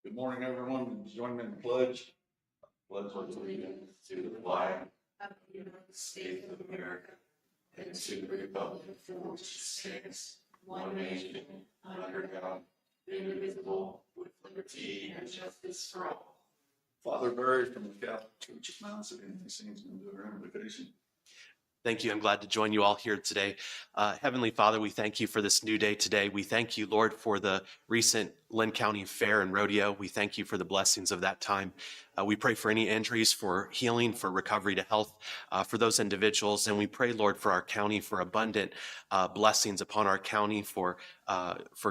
Good morning, everyone. Join me in the pledge. Pledge allegiance to the flag of the United States of America and to the republic for which it stands, one nation, under God, indivisible, with liberty and justice for all. Father Barry from the Catholic Church of Mount City, seems to do our invitation. Thank you. I'm glad to join you all here today. Heavenly Father, we thank you for this new day today. We thank you, Lord, for the recent Linn County Fair and Rodeo. We thank you for the blessings of that time. We pray for any injuries, for healing, for recovery to health for those individuals. And we pray, Lord, for our county, for abundant blessings upon our county, for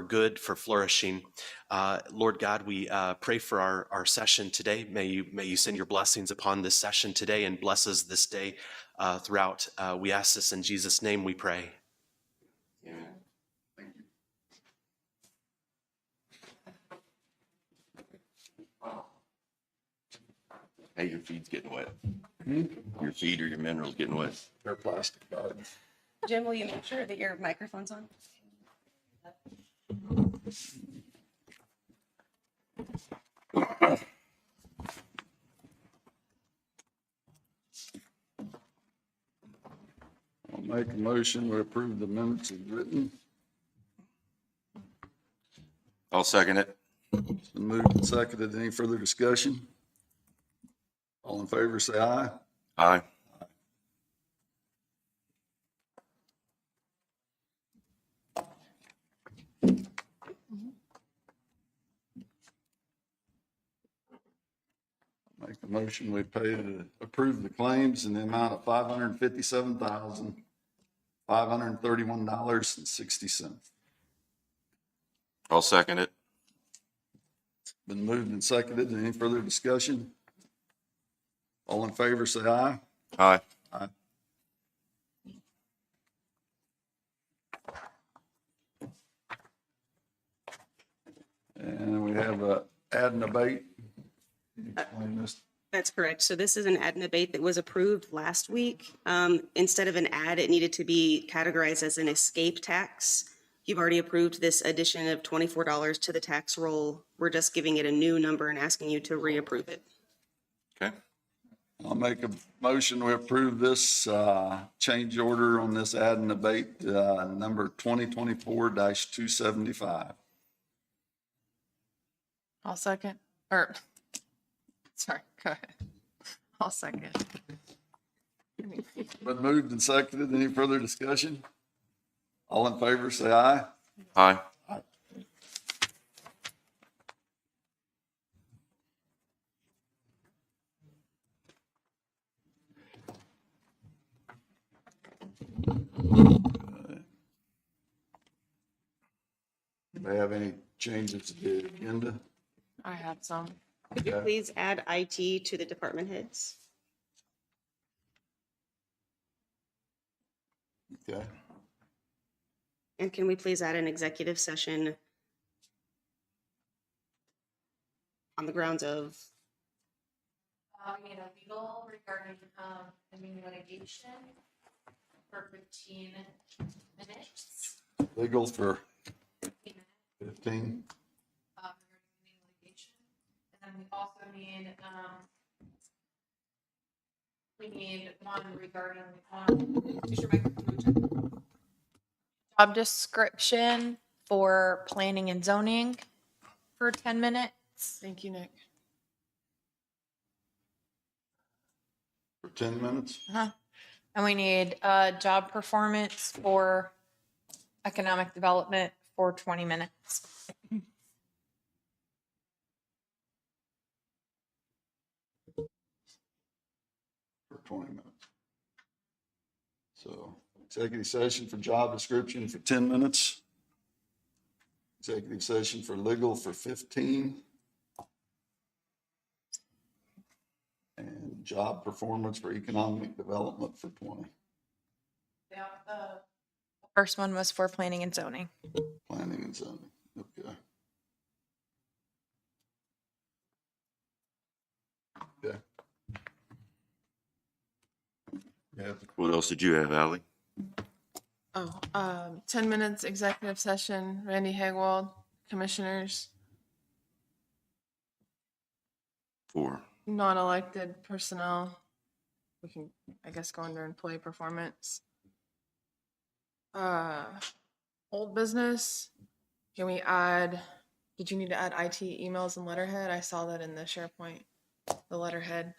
good, for flourishing. Lord God, we pray for our session today. May you send your blessings upon this session today and bless us this day throughout. We ask this in Jesus' name we pray. Amen. Thank you. Hey, your feed's getting wet. Your feed or your minerals getting wet. They're plastic bags. Jim, will you make sure that your microphone's on? I'll make a motion to approve the minutes as written. I'll second it. It's been moved and seconded. Any further discussion? All in favor, say aye. Aye. Make the motion, we pay to approve the claims in the amount of $557,531.60. I'll second it. Been moved and seconded. Any further discussion? All in favor, say aye. Aye. Aye. And we have a add and abate. Can you explain this? That's correct. So this is an add and abate that was approved last week. Instead of an add, it needed to be categorized as an escape tax. You've already approved this addition of $24 to the tax roll. We're just giving it a new number and asking you to reapprove it. Okay. I'll make a motion, we approve this change order on this add and abate number 2024-275. I'll second, sorry, go ahead. I'll second. Been moved and seconded. Any further discussion? All in favor, say aye. Aye. Do they have any changes to the agenda? I have some. Could you Okay. please add IT to the department heads? Okay. And can we please add an executive session on the grounds of, We need a legal regarding, pending litigation for 15 minutes. Legal for 15 minutes, 15. regarding pending litigation. And then we also need one regarding, is your microphone on? Job description for planning and zoning for 10 minutes. Thank you, Nick. For 10 minutes? And we need job performance for economic development for 20 minutes. For 20 minutes. So executive session for job description for 10 minutes. Executive session for legal for 15. And job performance for economic development for 20. First one was for planning and zoning. Planning and zoning, okay. Okay. Yeah, What else did you have, Ally? 10 minutes executive session, Randy Hagwald, commissioners. For, non-elected personnel. We can, I guess, go under employee performance. Old business, can we add, did you need to add IT emails and letterhead? I saw that in the SharePoint, the letterhead.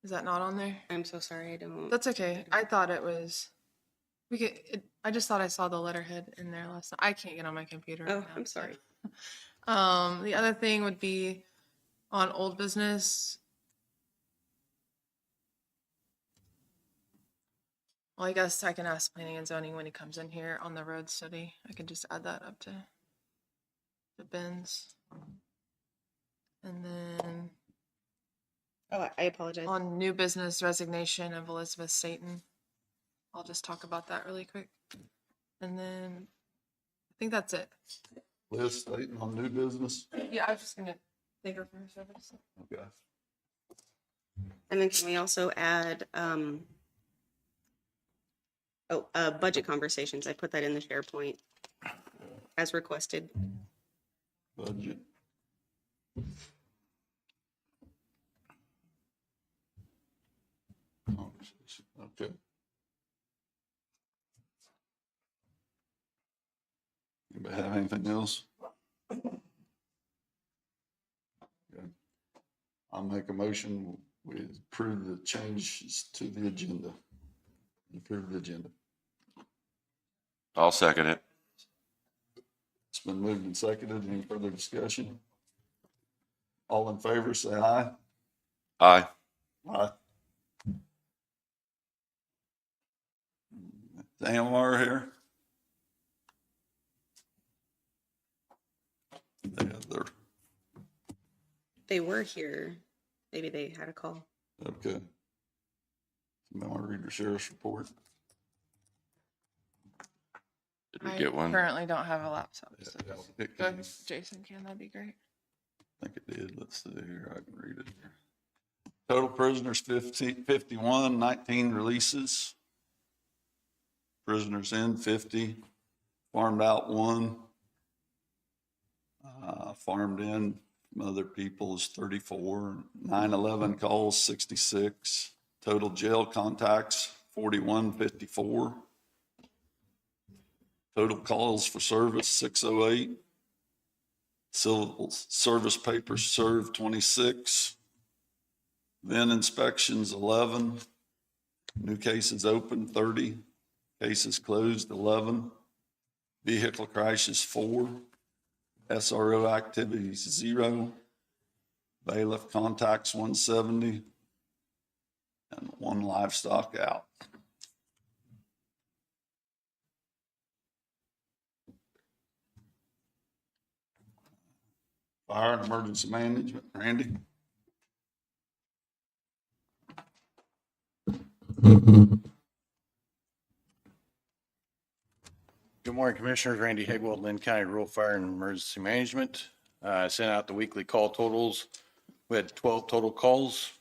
Is that not on there? I'm so sorry, I don't. That's okay. I thought it was, I just thought I saw the letterhead in there last night. I can't get on my computer. Oh, right now, I'm so. sorry. The other thing would be on old business. Well, I guess I can ask planning and zoning when he comes in here on the road study. I can just add that up to Ben's. And then Oh, I apologize. on new business resignation of Elizabeth Staten. I'll just talk about that really quick. And then I think that's it. Liz Staten on new business. Yeah, I was just gonna thank her for her service. Okay. And then can we also add, budget conversations? I put that in the SharePoint as requested. Budget. Conversation. Okay. Anybody have anything else? Okay. I'll make a motion. We approve the changes to the agenda. Approve the agenda. I'll second it. It's been moved and seconded. Any further discussion? All in favor, say aye. Aye. Aye. The AMR here. They have their, They were here. Maybe they had a call. okay. You want to read the sheriff's report? Did we get one? Currently don't have a laptop. Yeah, So it go can- ahead, Jason, can that'd be great. I think it did. Let's see here. I can read it here. Total prisoners 51, 19 releases. Prisoners in 50, farmed out 1. Farmed in from other people is 34, 911 calls 66. Total jail contacts 4154. Total calls for service 608. Civil service papers served 26. Then inspections 11. New cases open 30. Cases closed 11. Vehicle crashes 4. SRO activities 0. Bailiff contacts 170. And 1 livestock out. Fire and emergency management, Randy. Good morning, Commissioners. Randy Hagwell, Linn County Rural Fire and Emergency Management. I sent out the weekly call totals. We had 12 total calls,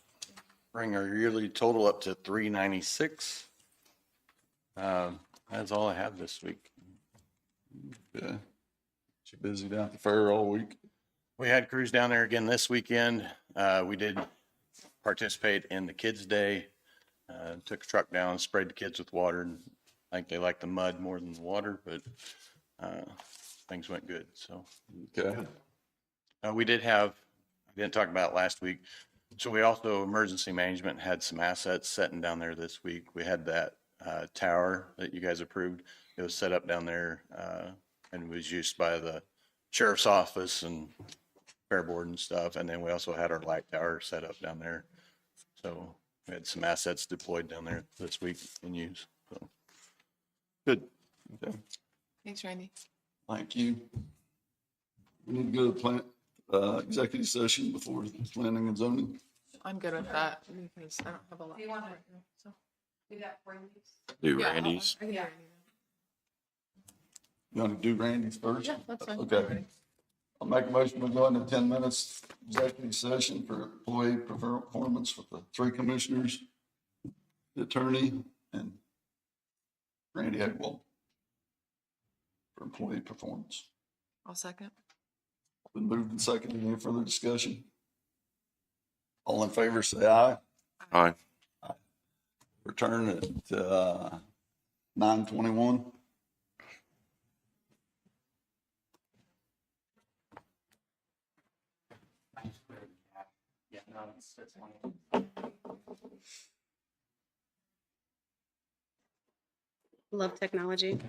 bring our yearly total up to 396. That's all I have this week. Okay. She busy down at the fair all week. We had crews down there again this weekend. We did participate in the Kids Day. Took a truck down, sprayed the kids with water, and I think they like the mud more than the water, but things went good, so. Okay. We did have, I didn't talk about it last week. So we also, emergency management had some assets setting down there this week. We had that tower that you guys approved. It was set up down there and was used by the sheriff's office and fair board and stuff. And then we also had our light tower set up down there. So we had some assets deployed down there this week in use. So good. Okay. Thanks, Randy. Thank you. We need to go to plant, executive session before planning and zoning. I'm good with that because I don't have a lot. Do you want to- right now, so. Do that for you. Do Yeah, I'll- Randy's. I can do Yeah. Randy You want to do Randy's first? now. Yeah, that's fine. Okay. I'll make a motion to go into 10 minutes executive session for employee performance with the 3 commissioners, the attorney, and Randy Hagwell for employee performance. I'll second. Been moved and seconded. Any further discussion? All in favor, say aye. Aye. Return at 9:21. Love technology.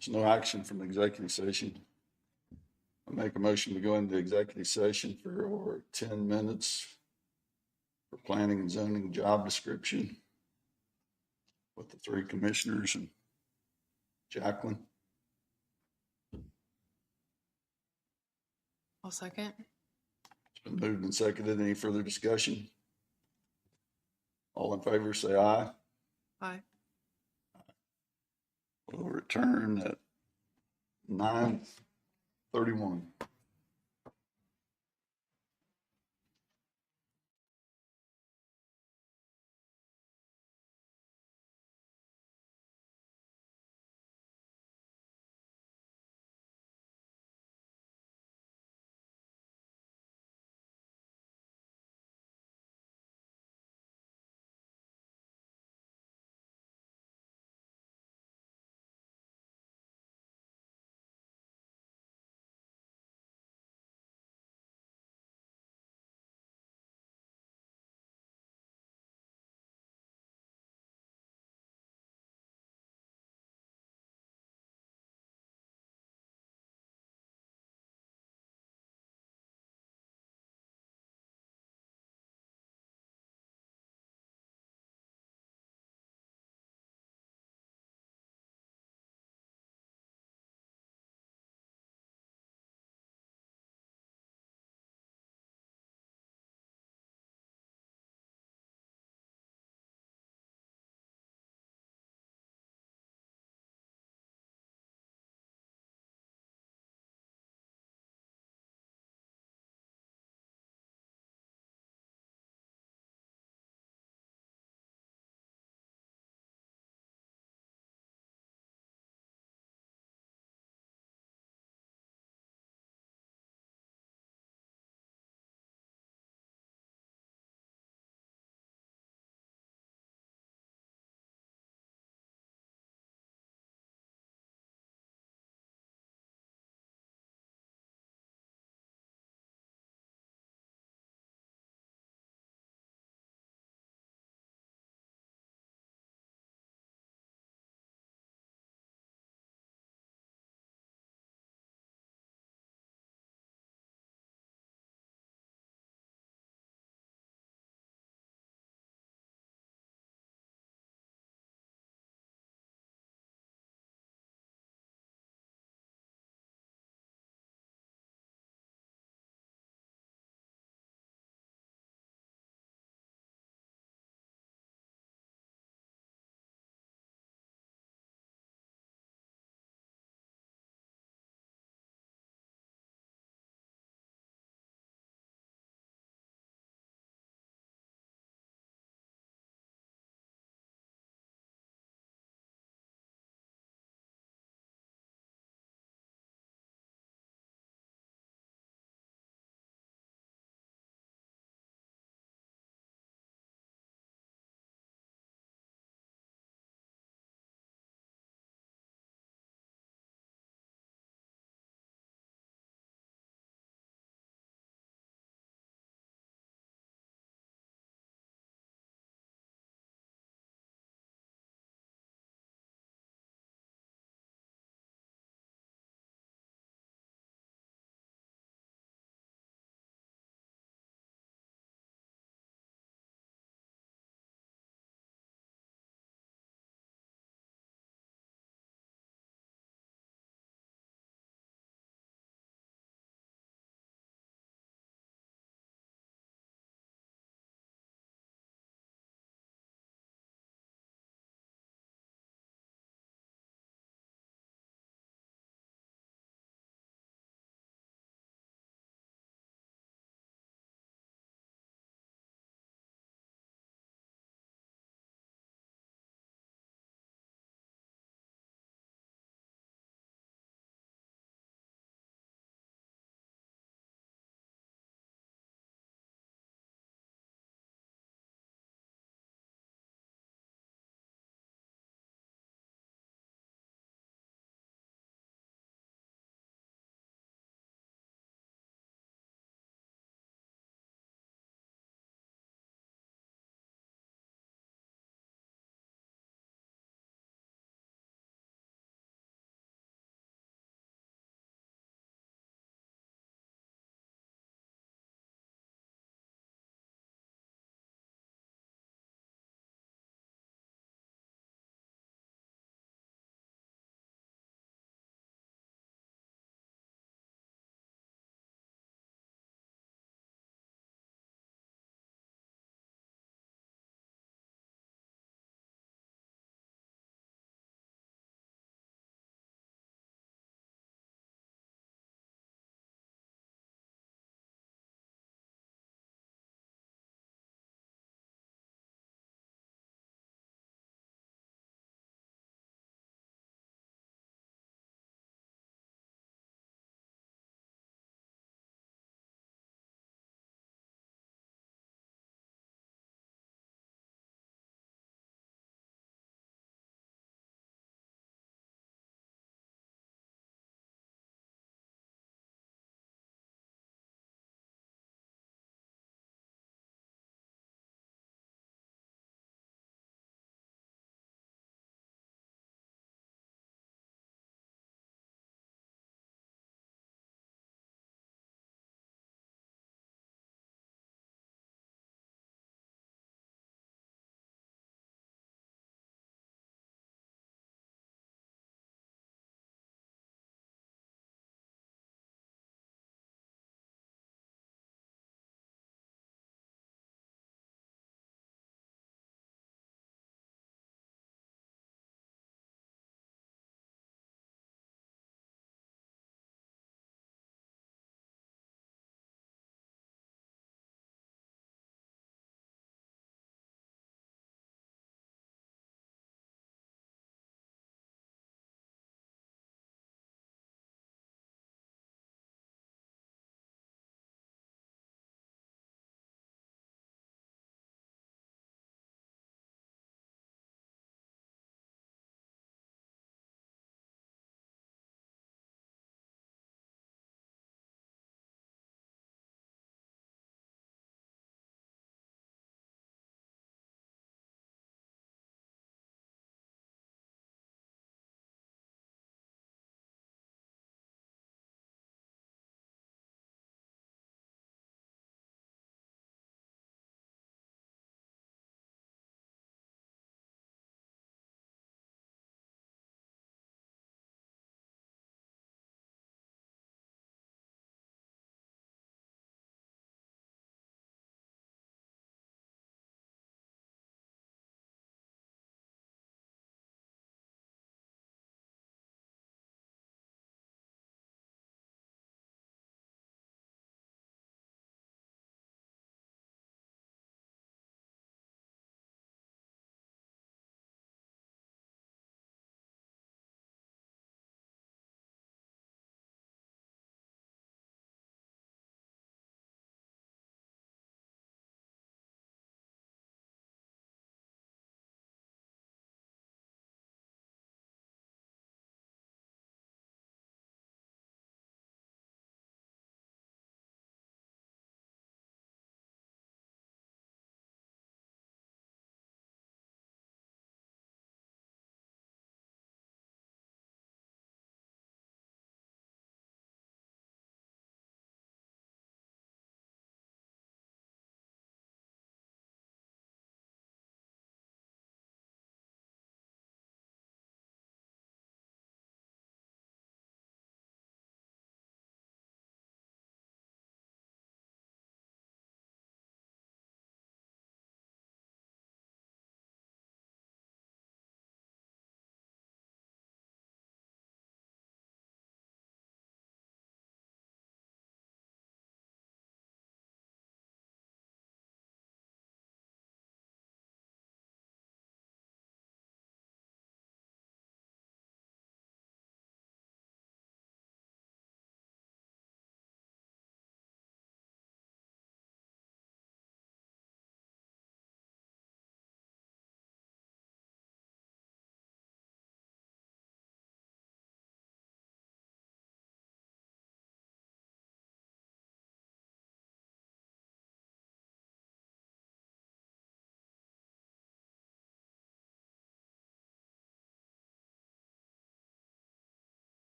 There's no action from the executive session. I make a motion to go into executive session for over 10 minutes for planning and zoning job description with the three commissioners and Jacqueline. I'll second. It's been moved and seconded. Any further discussion? All in favor, say aye. Aye. We'll return at 9:31.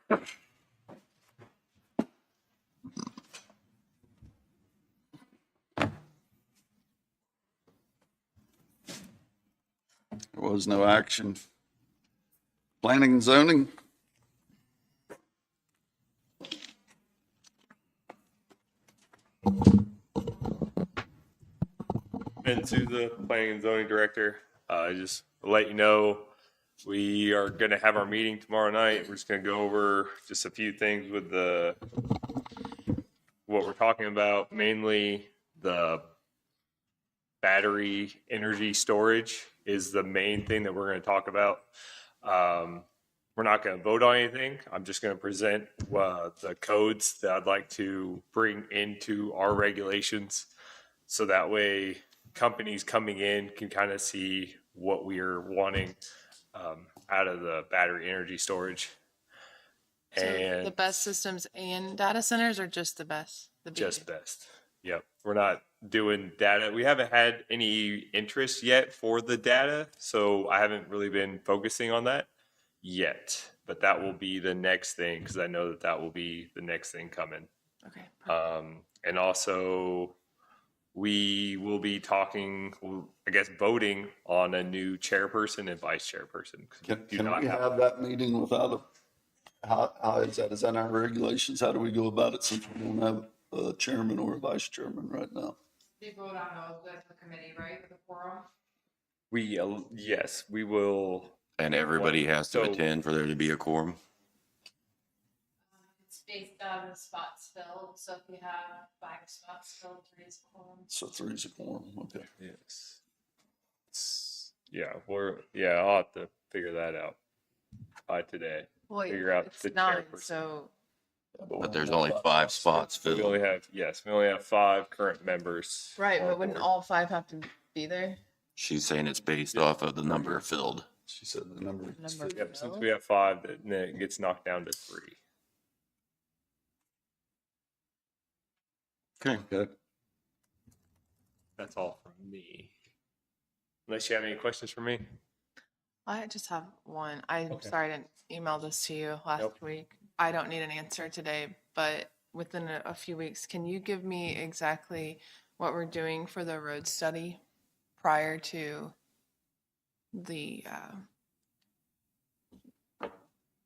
There was no action. Planning and zoning? And to the planning and zoning director, just to let you know, we are going to have our meeting tomorrow night. We're just going to go over just a few things with what we're talking about, mainly the battery energy storage is the main thing that we're going to talk about. We're not going to vote on anything. I'm just going to present the codes that I'd like to bring into our regulations. So that way companies coming in can kind of see what we are wanting out of the battery energy storage. So And the best systems and data centers, or just the best? just best. Yep. We're not doing data. We haven't had any interest yet for the data, so I haven't really been focusing on that yet. But that will be the next thing, because I know that that will be the next thing coming. Okay. And also, we will be talking, I guess, voting on a new chairperson and vice chairperson. Can we have that meeting without how is that? Is that in our regulations? How do we go about it since we don't have a chairman or a vice chairman right now? They vote on those as a committee, right, with the quorum? Yes, we will. And everybody has to So- attend for there to be a quorum. It's based on the spots filled, so if you have 5 spots filled, 3 is a quorum. So 3 is a quorum, okay. Yes. I'll have to figure that out by today. Well, Figure out it's the 9, chairperson. so But there's only 5 spots We only filled. have 5 current members. right, on but wouldn't board. all 5 have to be there? She's saying it's based off of the number filled. She said the number. Number Yep, since filled? we have 5, then it gets knocked down to 3. Okay. Okay. That's all from me. Unless you have any questions for me? I just have one. I'm Okay. sorry I didn't email this to you last Nope. week. I don't need an answer today, but within a few weeks, can you give me exactly what we're doing for the road study prior to the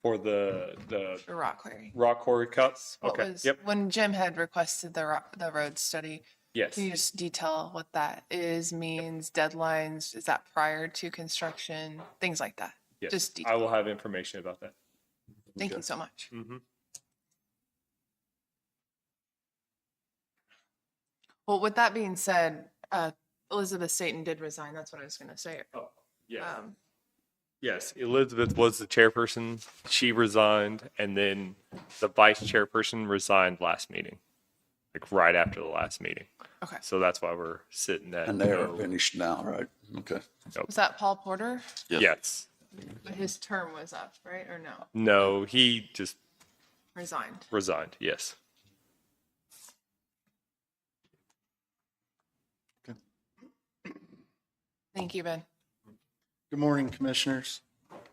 For the rock quarry? rock quarry cuts? What Okay, was, yep, when Jim had requested the road study, yes. can you just detail what that is, means, deadlines? Is that prior to construction? Things like that. Yes, Just I detail. will have information about that. Thank Okay. you so much. Mm-hmm. Well, with that being said, Elizabeth Staten did resign. That's what I was going to say. Oh, yeah. Um, Yes, Elizabeth was the chairperson. She resigned, and then the vice chairperson resigned last meeting, like right after the last meeting. Okay. So that's why we're sitting at. And they are no. finished now, right? Okay. Was that Paul Porter? Yes. His term was up, right? Or no? No, he just Resigned. resigned. Yes. Thank you, Ben. Good morning, Commissioners.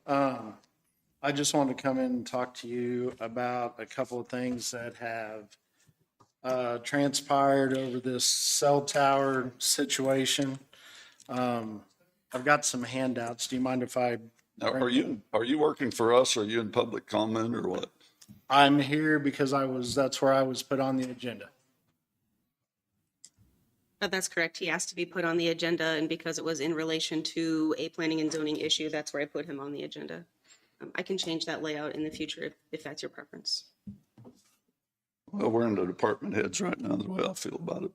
I just wanted to come in and talk to you about a couple of things that have transpired over this cell tower situation. I've got some handouts. Do you mind if I? Now, are you working for us? Or are you in public comment or what? I'm here because that's where I was put on the agenda. That's correct. He asked to be put on the agenda, and because it was in relation to a planning and zoning issue, that's where I put him on the agenda. I can change that layout in the future if that's your preference. Well, we're in the department heads right now, the way I feel about it.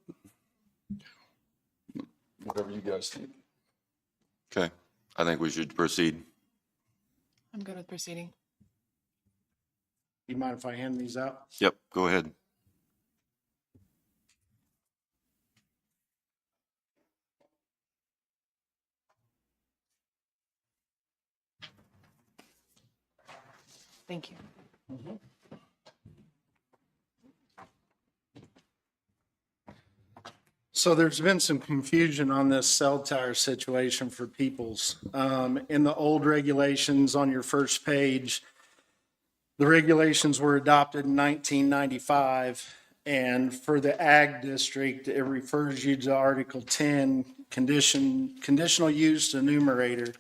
Whatever you guys think. Okay. I think we should proceed. I'm good with proceeding. Do you mind if I hand these out? Yep, go ahead. Thank you. So there's been some confusion on this cell tower situation for Peoples. In the old regulations on your first page, The regulations were adopted in 1995, and for the ag district, it refers you to Article 10, conditional use enumerator.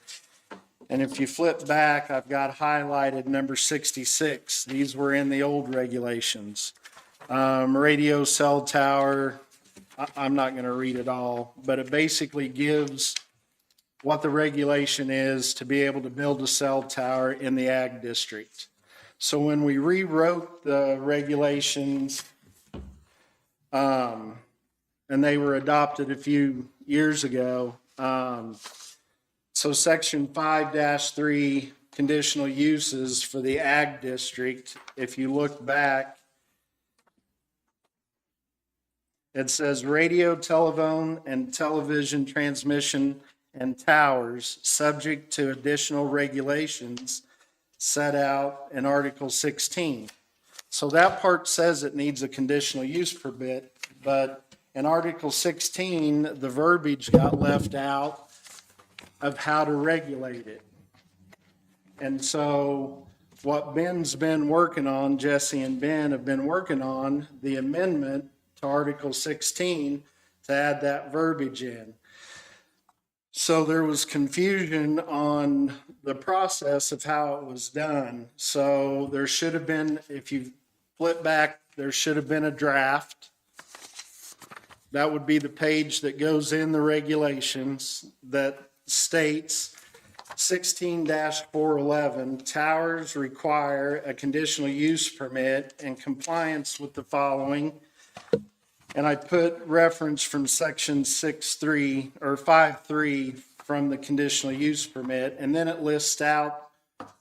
And if you flip back, I've got highlighted number 66. These were in the old regulations. Radio cell tower, I'm not going to read it all, but it basically gives what the regulation is to be able to build a cell tower in the ag district. So when we rewrote the regulations, and they were adopted a few years ago, so section 5-3, conditional uses for the ag district, if you look back, it says radio, telephone, and television transmission and towers, subject to additional regulations set out in Article 16. So that part says it needs a conditional use permit, but in Article 16, the verbiage got left out of how to regulate it. And so what Ben's been working on, Jesse and Ben have been working on the amendment to Article 16 to add that verbiage in. So there was confusion on the process of how it was done. So there should have been, if you flip back, there should have been a draft. That would be the page that goes in the regulations that states 16-411, towers require a conditional use permit in compliance with the following. And I put reference from section 6.3 or 5.3 from the conditional use permit. And then it lists out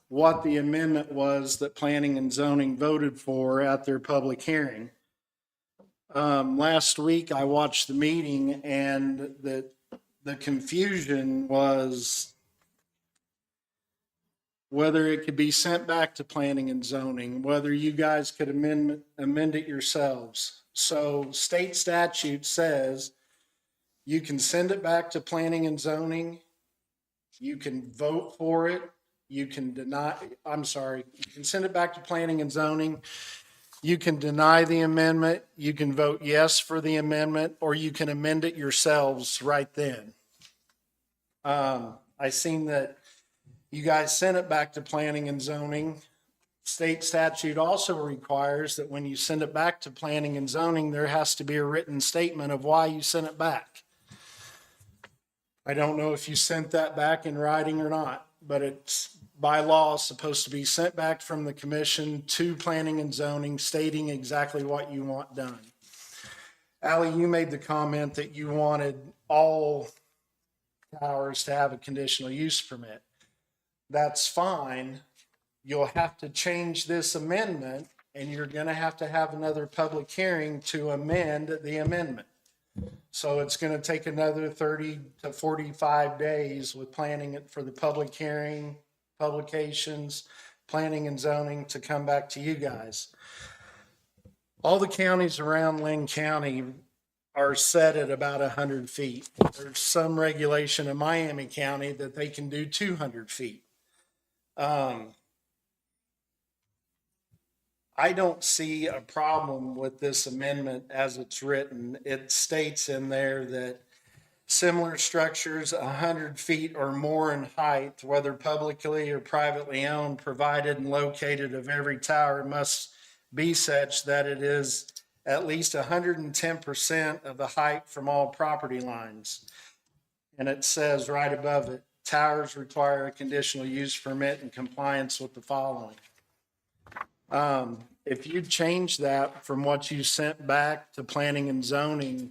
what the amendment was that planning and zoning voted for at their public hearing. Last week I watched the meeting, and the confusion was whether it could be sent back to planning and zoning, whether you guys could amend it yourselves. So state statute says you can send it back to planning and zoning, you can vote for it, you can deny, you can send it back to planning and zoning, you can deny the amendment, you can vote yes for the amendment, or you can amend it yourselves right then. I seen that you guys sent it back to planning and zoning. State statute also requires that when you send it back to planning and zoning, there has to be a written statement of why you sent it back. I don't know if you sent that back in writing or not, but it's by law supposed to be sent back from the commission to planning and zoning, stating exactly what you want done. Ally, you made the comment that you wanted all towers to have a conditional use permit. That's fine. You'll have to change this amendment, and you're going to have another public hearing to amend the amendment. So it's going to take another 30 to 45 days with planning it for the public hearing, publications, planning and zoning to come back to you guys. All the counties around Linn County are set at about 100 feet. There's some regulation in Miami County that they can do 200 feet. I don't see a problem with this amendment as it's written. It states in there that similar structures 100 feet or more in height, whether publicly or privately owned, provided and located of every tower, must be such that it is at least 110% of the height from all property lines. And it says right above it, towers require a conditional use permit in compliance with the following. If you change that from what you sent back to planning and zoning,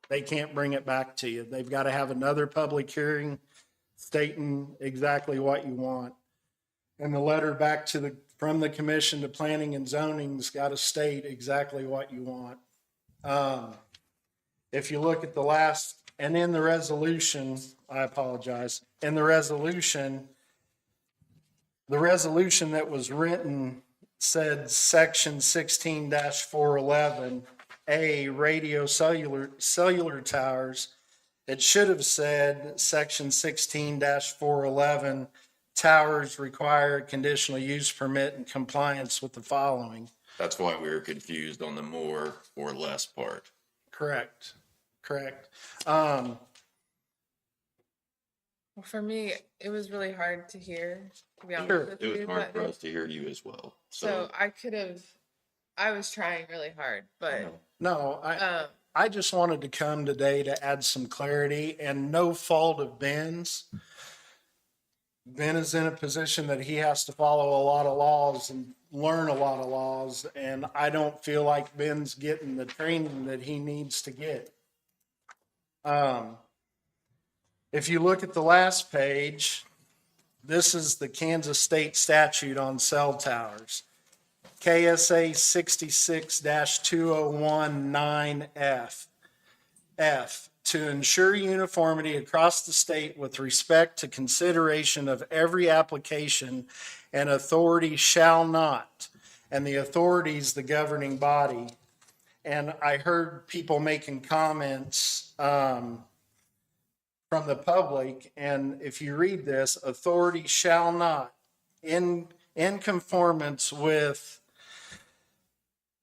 they can't bring it back to you. They've got to have another public hearing stating exactly what you want. And the letter back from the commission to planning and zoning's got to state exactly what you want. If you look at the last, and in the resolution, I apologize, in the resolution that was written said section 16-411, A, radio cellular towers. It should have said section 16-411, towers require a conditional use permit in compliance with the following. That's why we were confused on the more or less part. Correct. Correct. Well, for me, it was really hard to hear, to be honest Sure. with It was you. hard for but- us to hear you as well. So I was trying really hard, but, No, I just wanted to come today to add some clarity, and no fault of Ben's. Ben is in a position that he has to follow a lot of laws and learn a lot of laws, and I don't feel like Ben's getting the training that he needs to get. If you look at the last page, this is the Kansas State statute on cell towers. KSA 66-2019F. F, to ensure uniformity across the state with respect to consideration of every application, an authority shall not, and the authority is the governing body. And I heard people making comments from the public, and if you read this, authority shall not, in conformance with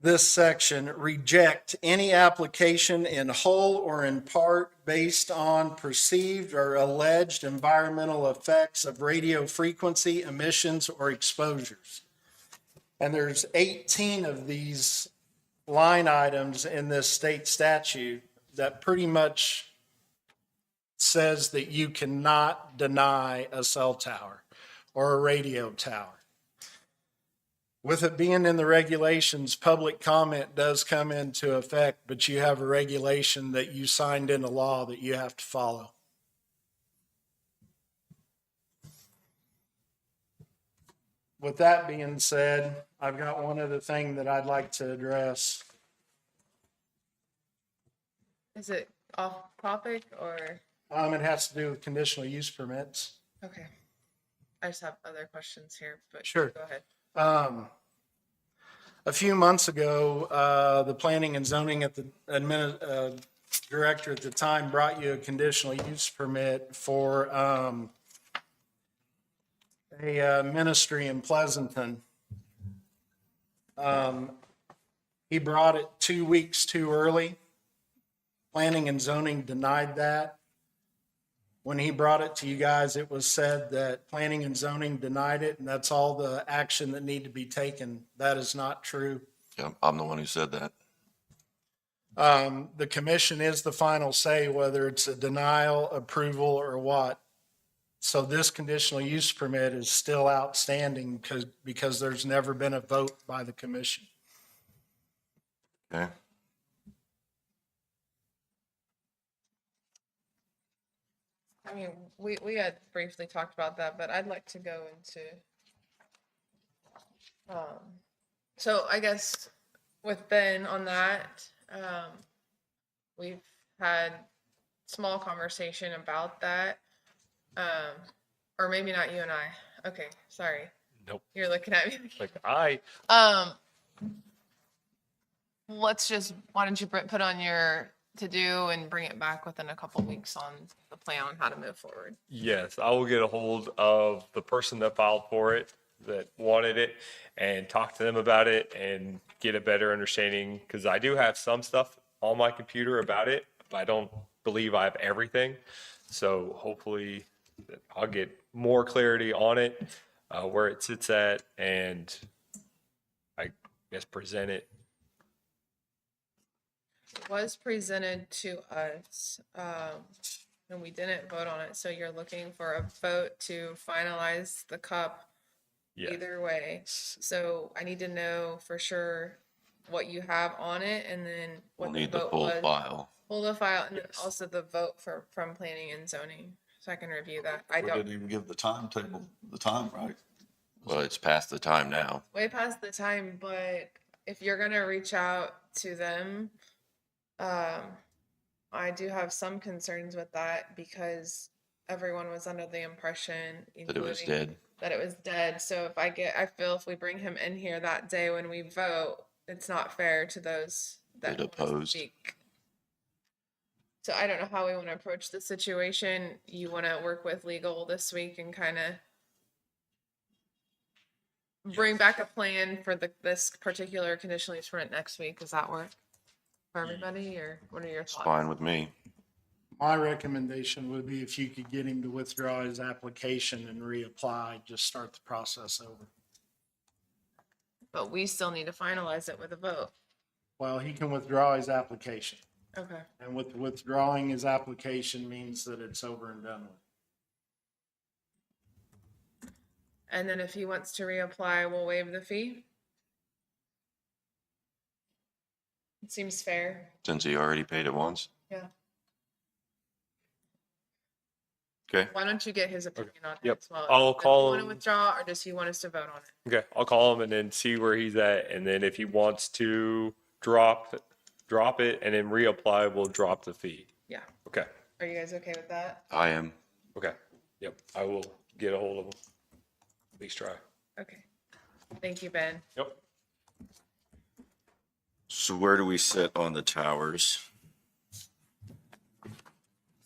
this section, reject any application in whole or in part based on perceived or alleged environmental effects of radio frequency emissions or exposures. And there's 18 of these line items in this state statute that pretty much says that you cannot deny a cell tower or a radio tower. With it being in the regulations, public comment does come into effect, but you have a regulation that you signed into law that you have to follow. With that being said, I've got one other thing that I'd like to address. is it off topic or, It has to do with conditional use permits. okay. I just have other questions here, but Sure. go ahead. A few months ago, the planning and zoning director at the time brought you a conditional use permit for a ministry in Pleasanton. He brought it 2 weeks too early. Planning and zoning denied that. When he brought it to you guys, it was said that planning and zoning denied it, and that's all the action that need to be taken. That is not true. Yeah, I'm the one who said that. The commission is the final say whether it's a denial, approval, or what. So this conditional use permit is still outstanding because there's never been a vote by the commission. Okay. I mean, we had briefly talked about that, but I'd like to go into, so I guess with Ben on that, we've had small conversation about that. Or maybe not you and I. Okay, sorry. Nope. You're looking at me. Like Let's just, why don't you put on your to-do and bring it back within a couple weeks on the plan on how to move forward. yes, I will get a hold of the person that filed for it, that wanted it, and talk to them about it and get a better understanding. Because I do have some stuff on my computer about it, but I don't believe I have everything. So hopefully I'll get more clarity on it, where it sits at, and I guess present it. It was presented to us, and we didn't vote on it. So you're looking for a vote to finalize the cup Yeah. either way. So I need to know for sure what you have on it, and then what We'll the need the vote full was. file. Pull the file, and then also the vote from planning and zoning, so I can review that. I We don't, didn't even give the timetable, the time, right? Well, it's past the time now. way past the time, but if you're gonna reach out to them, I do have some concerns with that because everyone was under the impression, That it was including dead. that it was dead. So I feel if we bring him in here that day when we vote, it's not fair to those that That want to opposed. speak. So I don't know how we want to approach the situation. You want to work with legal this week and kind of bring back a plan for this particular conditional use permit next week. Does that work for everybody, or what are your It's thoughts? fine with me. My recommendation would be if you could get him to withdraw his application and reapply, just start the process over. But we still need to finalize it with a vote. Well, he can withdraw his application, Okay. and with withdrawing his application means that it's over and done with. And then if he wants to reapply, we'll waive the fee. It seems fair. Since he already paid it once. Yeah. Okay. Why don't you get his opinion on it Yep. as well? I'll Does call he want to him. withdraw, or does he want us to vote on it? Okay, I'll call him and then see where he's at, and then if he wants to drop it, and then reapply, we'll drop the fee. Yeah. Okay, Are you guys okay with that? I am. okay, yep, I will get a hold of him. At least try. Okay. Thank you, Ben. Yep. So where do we sit on the towers?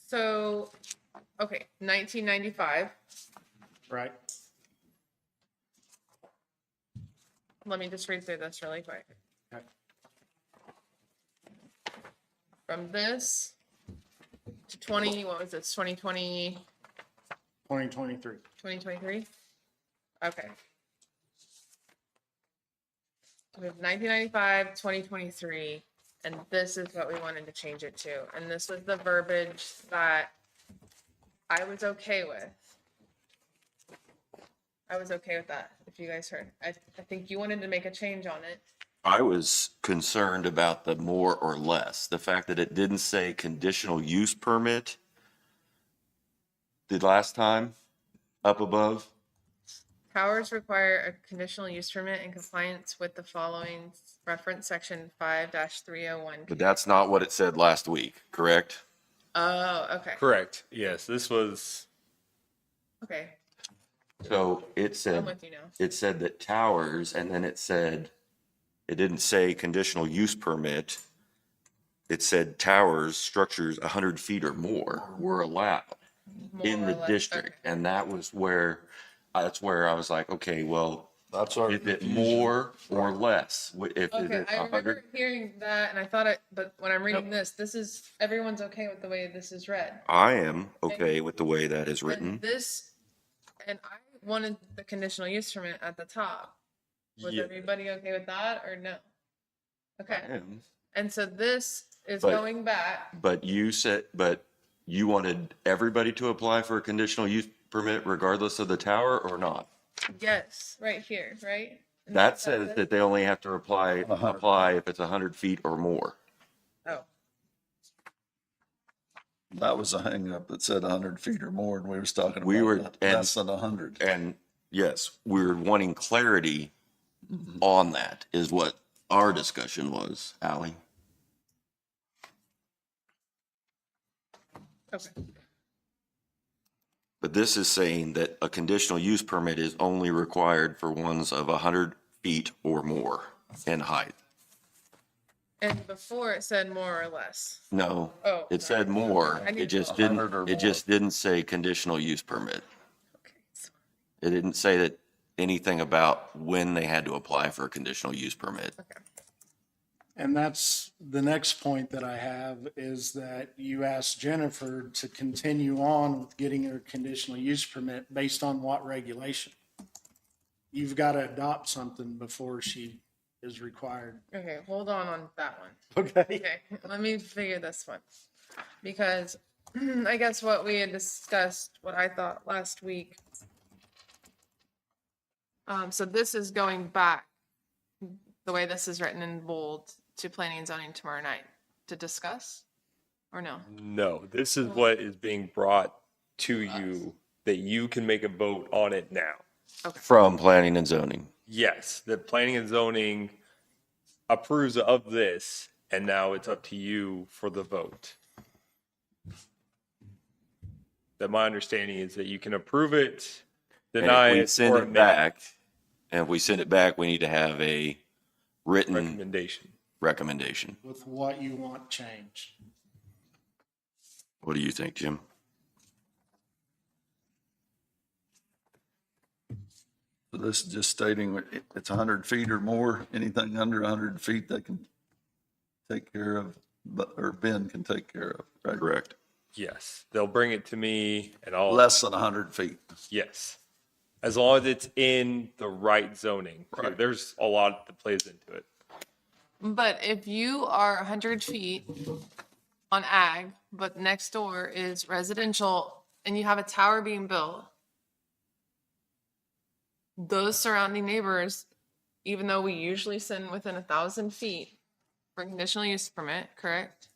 So, okay, 1995. Right? Let me just read through this really quick. Okay. From this to 20, what was this, 2020, 2023. 2023? Okay. We have 1995, 2023, and this is what we wanted to change it to. And this was the verbiage that I was okay with. I was okay with that, if you guys heard. I think you wanted to make a change on it. I was concerned about the more or less, the fact that it didn't say conditional use permit. The last time up above, Towers require a conditional use permit in compliance with the following reference section 5-301. but that's not what it said last week, correct? Oh, okay. Correct, yes, this was, Okay, So it I'm said, with you now. it said that towers, and then it said, it didn't say conditional use permit. It said towers, structures 100 feet or more were allowed in More or the less, district. okay. And that's where I was like, okay, well, That's our. is it more or less? If is Okay, it I 100? remember hearing that, and I thought it, but when I'm reading this, everyone's okay with the way this is read. I am okay with the way that is And written. this, and I wanted the conditional use permit at the top. Was Yeah. everybody okay with that, or no? I Okay, am. and so this is But- going back. But you wanted everybody to apply for a conditional use permit regardless of the tower or not? Yes, right here, right? And That that's says it? that they only have to apply if it's 100 feet or more. Oh, That was a hang up that said 100 feet or more, and we was talking We were- about and- less than 100. And yes, we're wanting clarity on that is what our discussion was, Ally. okay. But this is saying that a conditional use permit is only required for ones of 100 feet or more in height. And before it said more or less. No, Oh, it sorry. said more. I need It just 100 or didn't, it just didn't say conditional use permit. Okay, so- It didn't say that anything about when they had to apply for a conditional use permit. okay. And that's the next point that I have is that you asked Jennifer to continue on with getting her conditional use permit based on what regulation? You've got to adopt something before she is required. Okay, hold on that one. Okay. Okay, let me figure this one. Because I guess what we had discussed, what I thought last week. So this is going back, the way this is written in bold, to planning and zoning tomorrow night to discuss, or no? no, this is what is being brought to you, that you can make a vote on it now. From planning and zoning. Yes, the planning and zoning approves of this, and now it's up to you for the vote. That my understanding is that you can approve it, And deny if we it, send or it amend back, and if we send it back, we need to have a written recommendation. recommendation. With what you want changed. What do you think, Jim? So this is just stating it's 100 feet or more, anything under 100 feet they can take care of, but, or Ben can take care of, right? Correct. Yes, they'll bring it to me and I'll. Less than 100 feet. Yes, as long as it's in the right zoning. too. Right. There's a lot that plays into it. But if you are 100 feet on ag, but next door is residential and you have a tower being built, those surrounding neighbors, even though we usually send within 1,000 feet for conditional use permit, correct?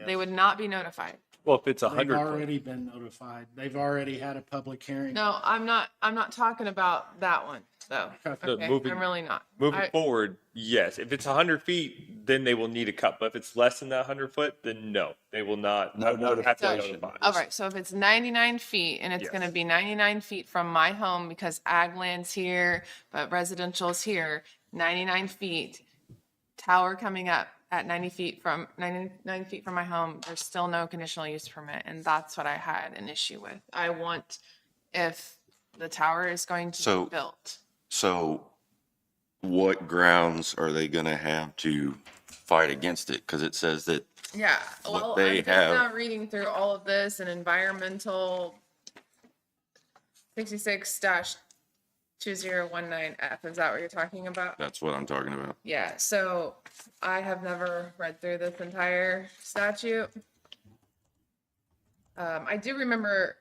They would not be notified. Well, if it's They've 100 foot, already been notified. They've already had a public hearing. No, I'm not talking about that one, though. Okay. Okay, moving- I'm really not. moving I- forward, yes. If it's 100 feet, then they will need a cut. But if it's less than that 100 foot, then no, they will not. No I won't have to notification. notify. All right, so if it's 99 feet and it's Yes. going to be 99 feet from my home because ag land's here, but residential's here, 99 feet, tower coming up at 99 feet from my home, there's still no conditional use permit. And that's what I had an issue with. I want, if the tower is going to So- be built. So what grounds are they gonna have to fight against it? Because it says that, Yeah, what well, they I'm just have- now reading through all of this and environmental 66-2019F, is that what you're talking about? that's what I'm talking about. Yeah, so I have never read through this entire statute. I do remember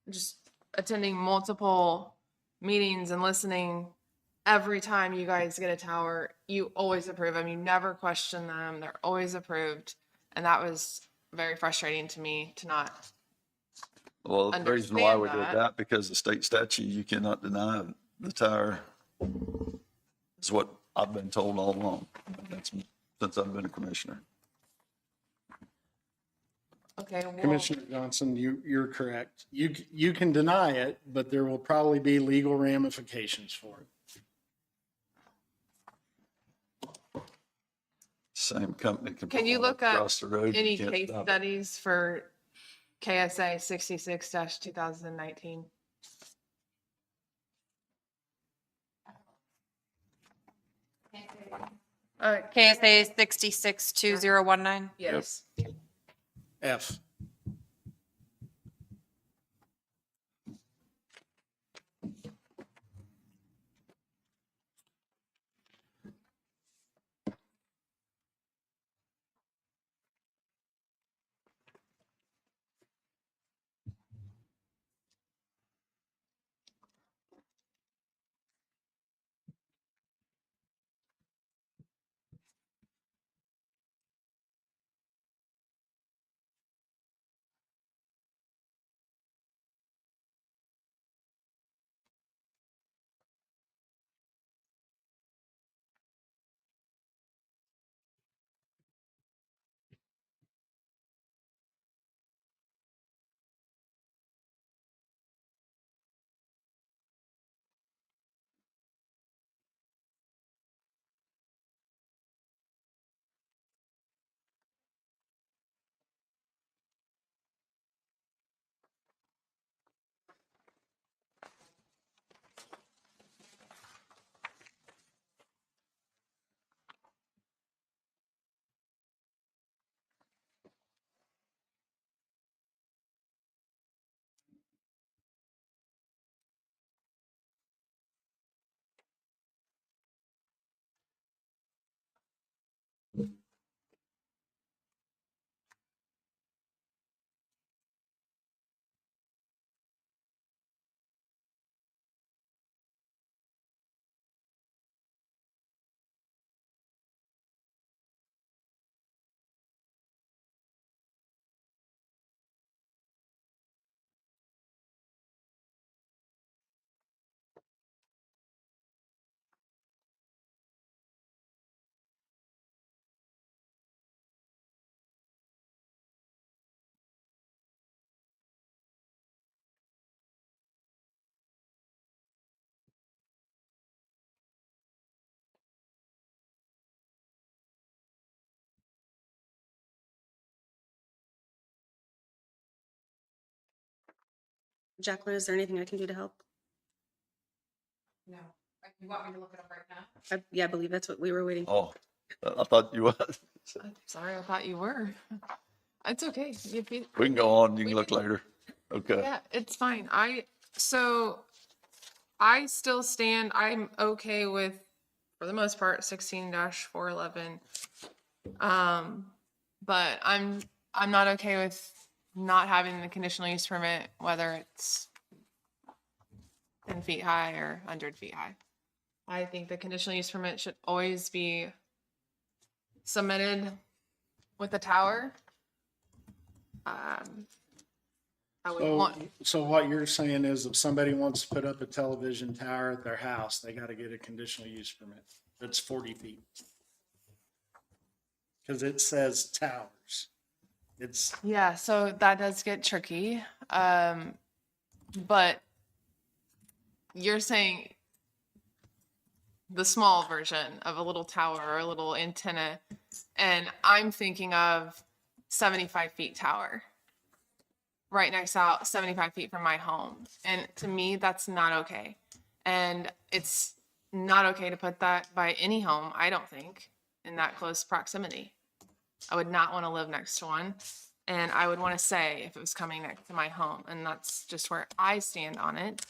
just attending multiple meetings and listening. Every time you guys get a tower, you always approve them. You never question them. They're always approved. And that was very frustrating to me to not. Well, the reason why we did Understand that, because the state statute, you cannot deny the tower. Is what I've been told all along. That's since I've been a commissioner. Okay, well, Commissioner Johnson, you're correct. You can deny it, but there will probably be legal ramifications for it. Same company Can you put one look up across the road, you any can't case stop it. studies for KSA 66-2019? KSA 662019. Yes. F. Jacqueline, is there anything I can do to help? No. You want me to look it up right now? Yeah, I believe that's what we were waiting. Oh, I thought you was. I'm sorry, I thought you were. It's okay. We can go on. You We can look can- later. Okay. Yeah, it's fine. I still stand, I'm okay with, for the most part, 16-411. But I'm not okay with not having the conditional use permit, whether it's 10 feet high or 100 feet high. I think the conditional use permit should always be submitted with the tower. I would want, So what you're saying is if somebody wants to put up a television tower at their house, they gotta get a conditional use permit. That's 40 feet. Cause it says towers. It's, yeah, so that does get tricky. But you're saying the small version of a little tower or a little antenna, and I'm thinking of 75 feet tower right next out 75 feet from my home. And to me, that's not okay. And it's not okay to put that by any home, I don't think, in that close proximity. I would not want to live next to one. And I would want to say if it was coming next to my home. And that's just where I stand on it.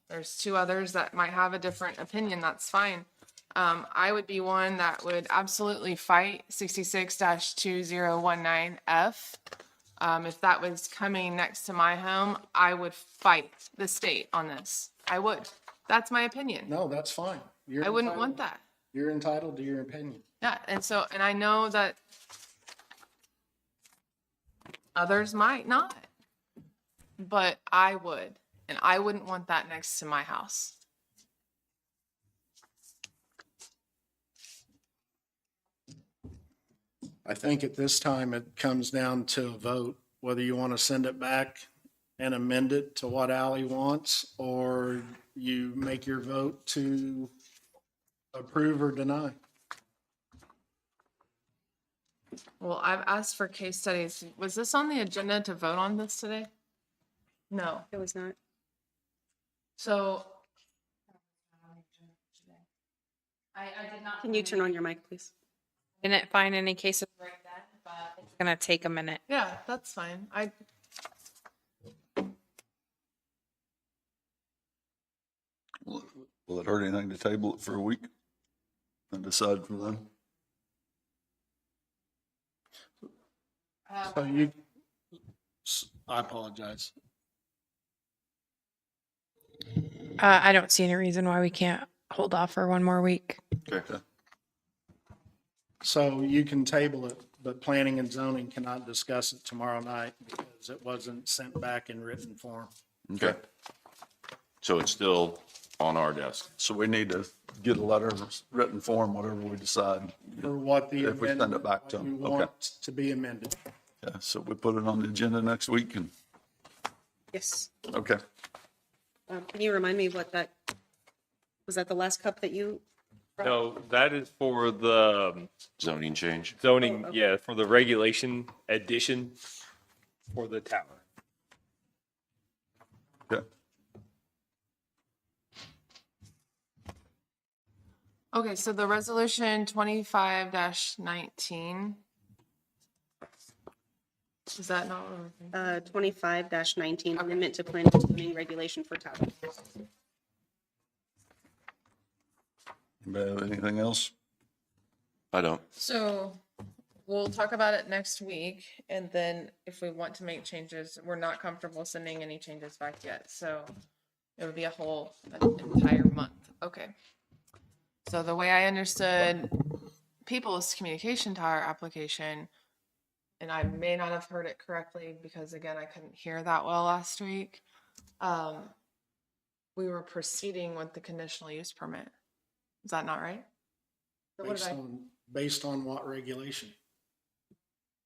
There's two others that might have a different opinion. That's fine. I would be one that would absolutely fight 66-2019F. If that was coming next to my home, I would fight the state on this. I would. That's my opinion. no, that's fine. You're I wouldn't entitled- want that. You're entitled to your opinion. Yeah, and I know that others might not, but I would, and I wouldn't want that next to my house. I think at this time it comes down to a vote, whether you want to send it back and amend it to what Ally wants, or you make your vote to approve or deny. Well, I've asked for case studies. Was this on the agenda to vote on this today? No. It was not. So, I did not. Can you turn on your mic, please? Didn't find any cases right then, but it's gonna take a minute. yeah, that's fine. Will it hurt anything to table it for a week and decide from then? So you, I apologize. I don't see any reason why we can't hold off for one more week. Okay. So you can table it, but planning and zoning cannot discuss it tomorrow night because it wasn't sent back in written form. Okay. So it's still on our desk. So we need to get a letter in written form, whatever we decide. For what the If we send it amendment, back to what you them, okay. want to be amended. Yeah, so we put it on the agenda next week and, Yes. okay. Can you remind me what that, was that the last cup that you? No, that is for the Zoning change. zoning, yeah, for the regulation addition for the tower. Okay. okay, so the resolution 25-19. Is that not what we're thinking? 25-19, amendment to planning and zoning regulation for towers. Anybody have anything else? I don't. So we'll talk about it next week, and then if we want to make changes, we're not comfortable sending any changes back yet, so it would be an entire month. Okay. So the way I understood people's communication tower application, and I may not have heard it correctly because again, I couldn't hear that well last week. We were proceeding with the conditional use permit. Is that not right? Or what did Based on what regulation?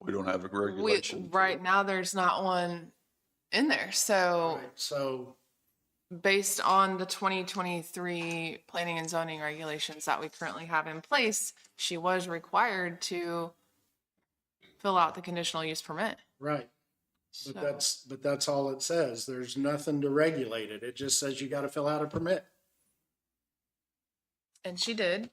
We don't have a We, regulation. right now, there's not one in there. So Right, so based on the 2023 planning and zoning regulations that we currently have in place, she was required to fill out the conditional use permit. right. So, But that's all it says. There's nothing to regulate it. It just says you got to fill out a permit. And she did.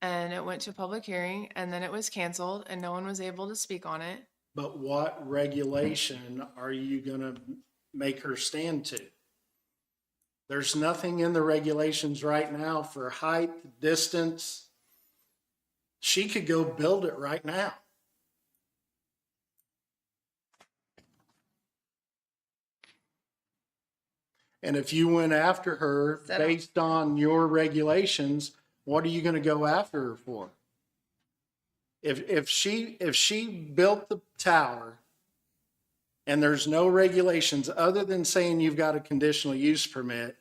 And it went to a public hearing and then it was canceled and no one was able to speak on it. But what regulation are you gonna make her stand to? There's nothing in the regulations right now for height, distance. She could go build it right now. And if you went after her based on your regulations, what are you gonna go after her for? If she built the tower and there's no regulations other than saying you've got a conditional use permit,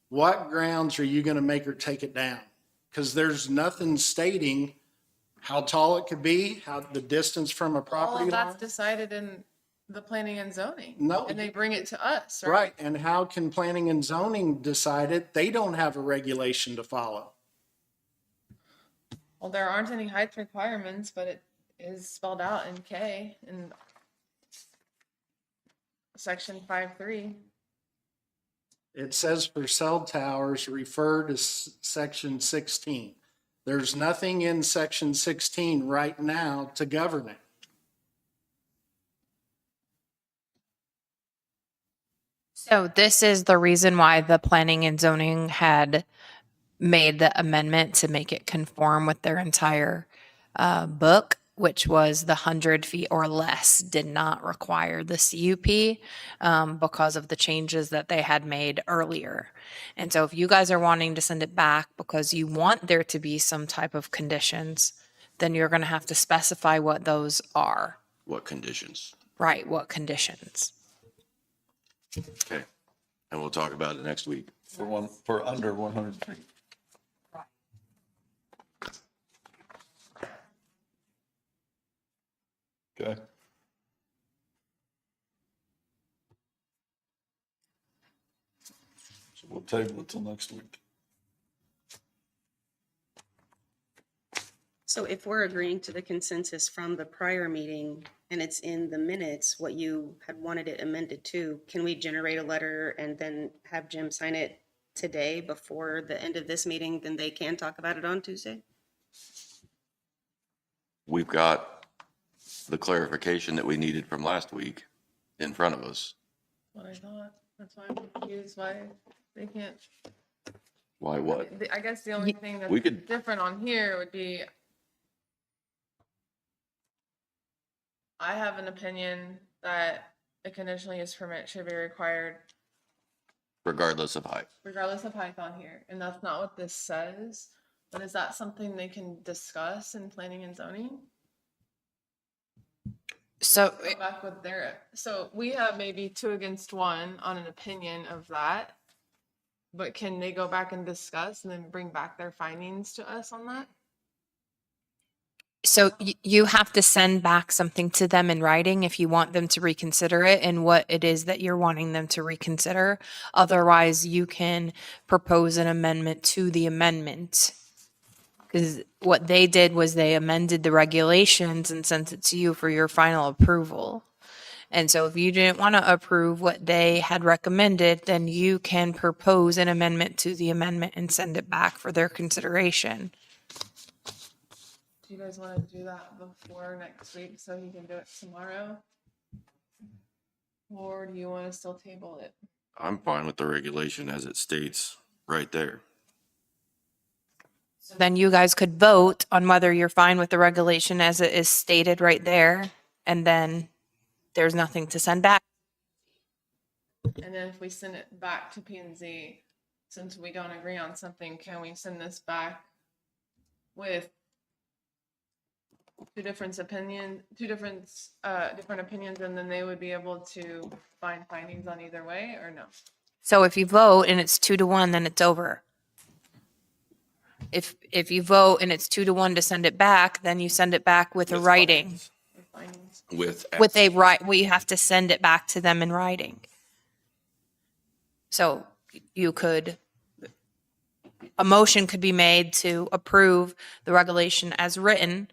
what grounds are you gonna make her take it down? Because there's nothing stating how tall it could be, how the distance from a All property of that's line. decided in the planning and zoning. No. And they bring it to us, right? Right, and how can planning and zoning decide it? They don't have a regulation to follow. Well, there aren't any height requirements, but it is spelled out in K in section 5.3. It says for cell towers, refer to section 16. There's nothing in section 16 right now to govern it. So this is the reason why the planning and zoning had made the amendment to make it conform with their entire book, which was the 100 feet or less did not require the CUP because of the changes that they had made earlier. And so if you guys are wanting to send it back because you want there to be some type of conditions, then you're going to have to specify what those are. What conditions? Right, what conditions? Okay. And we'll talk about it next week. For under 100 feet. Okay. So we'll table it till next week. So if we're agreeing to the consensus from the prior meeting and it's in the minutes, what you had wanted it amended to, can we generate a letter and then have Jim sign it today before the end of this meeting? Then they can talk about it on Tuesday? We've got the clarification that we needed from last week in front of us. What I thought. That's why I'm confused why they can't. Why what? I guess the only thing that's we could- different on here would be I have an opinion that a conditional use permit should be required Regardless of height. regardless of height on here. And that's not what this says. But is that something they can discuss in planning and zoning? So Go back with their, so we have maybe 2 against 1 on an opinion of that. But can they go back and discuss and then bring back their findings to us on that? So you have to send back something to them in writing if you want them to reconsider it and what it is that you're wanting them to reconsider. Otherwise, you can propose an amendment to the amendment. Because what they did was they amended the regulations and sent it to you for your final approval. And so if you didn't want to approve what they had recommended, then you can propose an amendment to the amendment and send it back for their consideration. Do you guys want to do that before next week so he can do it tomorrow? Or do you want to still table it? I'm fine with the regulation as it states right there. Then you guys could vote on whether you're fine with the regulation as it is stated right there, and then there's nothing to send back. And then if we send it back to P and Z, since we don't agree on something, can we send this back with different opinions, and then they would be able to find findings on either way, or no? So if you vote and it's 2-1, then it's over. If you vote and it's 2-1 to send it back, then you send it back with a writing. Findings. With A right, we have to send it back to them in writing. So you could, a motion could be made to approve the regulation as written,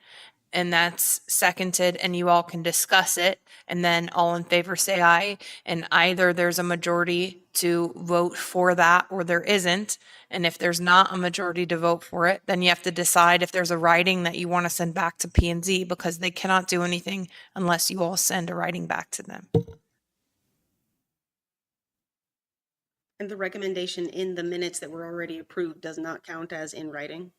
and that's seconded, and you all can discuss it, and then all in favor say aye. And either there's a majority to vote for that or there isn't. And if there's not a majority to vote for it, then you have to decide if there's a writing that you want to send back to P and Z, because they cannot do anything unless you all send a writing back to them. And the recommendation in the minutes that were already approved does not count as in writing.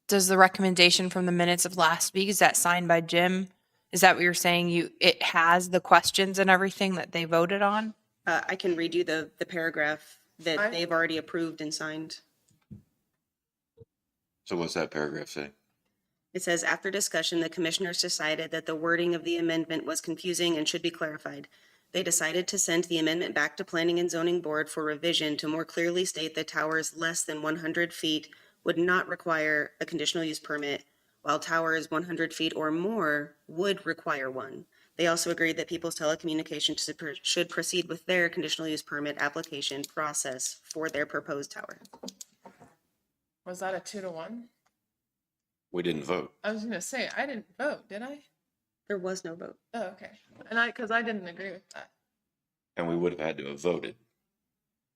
Does the recommendation from the minutes of last week, is that signed by Jim? Is that what you're saying? It has the questions and everything that they voted on? I can read you the paragraph that they've already approved and signed. So what's that paragraph say? It says, after discussion, the commissioners decided that the wording of the amendment was confusing and should be clarified. They decided to send the amendment back to Planning and Zoning Board for revision to more clearly state that towers less than 100 feet would not require a conditional use permit, while towers 100 feet or more would require one. They also agreed that People's Telecommunications should proceed with their conditional use permit application process for their proposed tower. Was that a 2-1? We didn't vote. I was gonna say, I didn't vote, did I? There was no vote. Oh, okay. Because I didn't agree with that. And we would have had to have voted.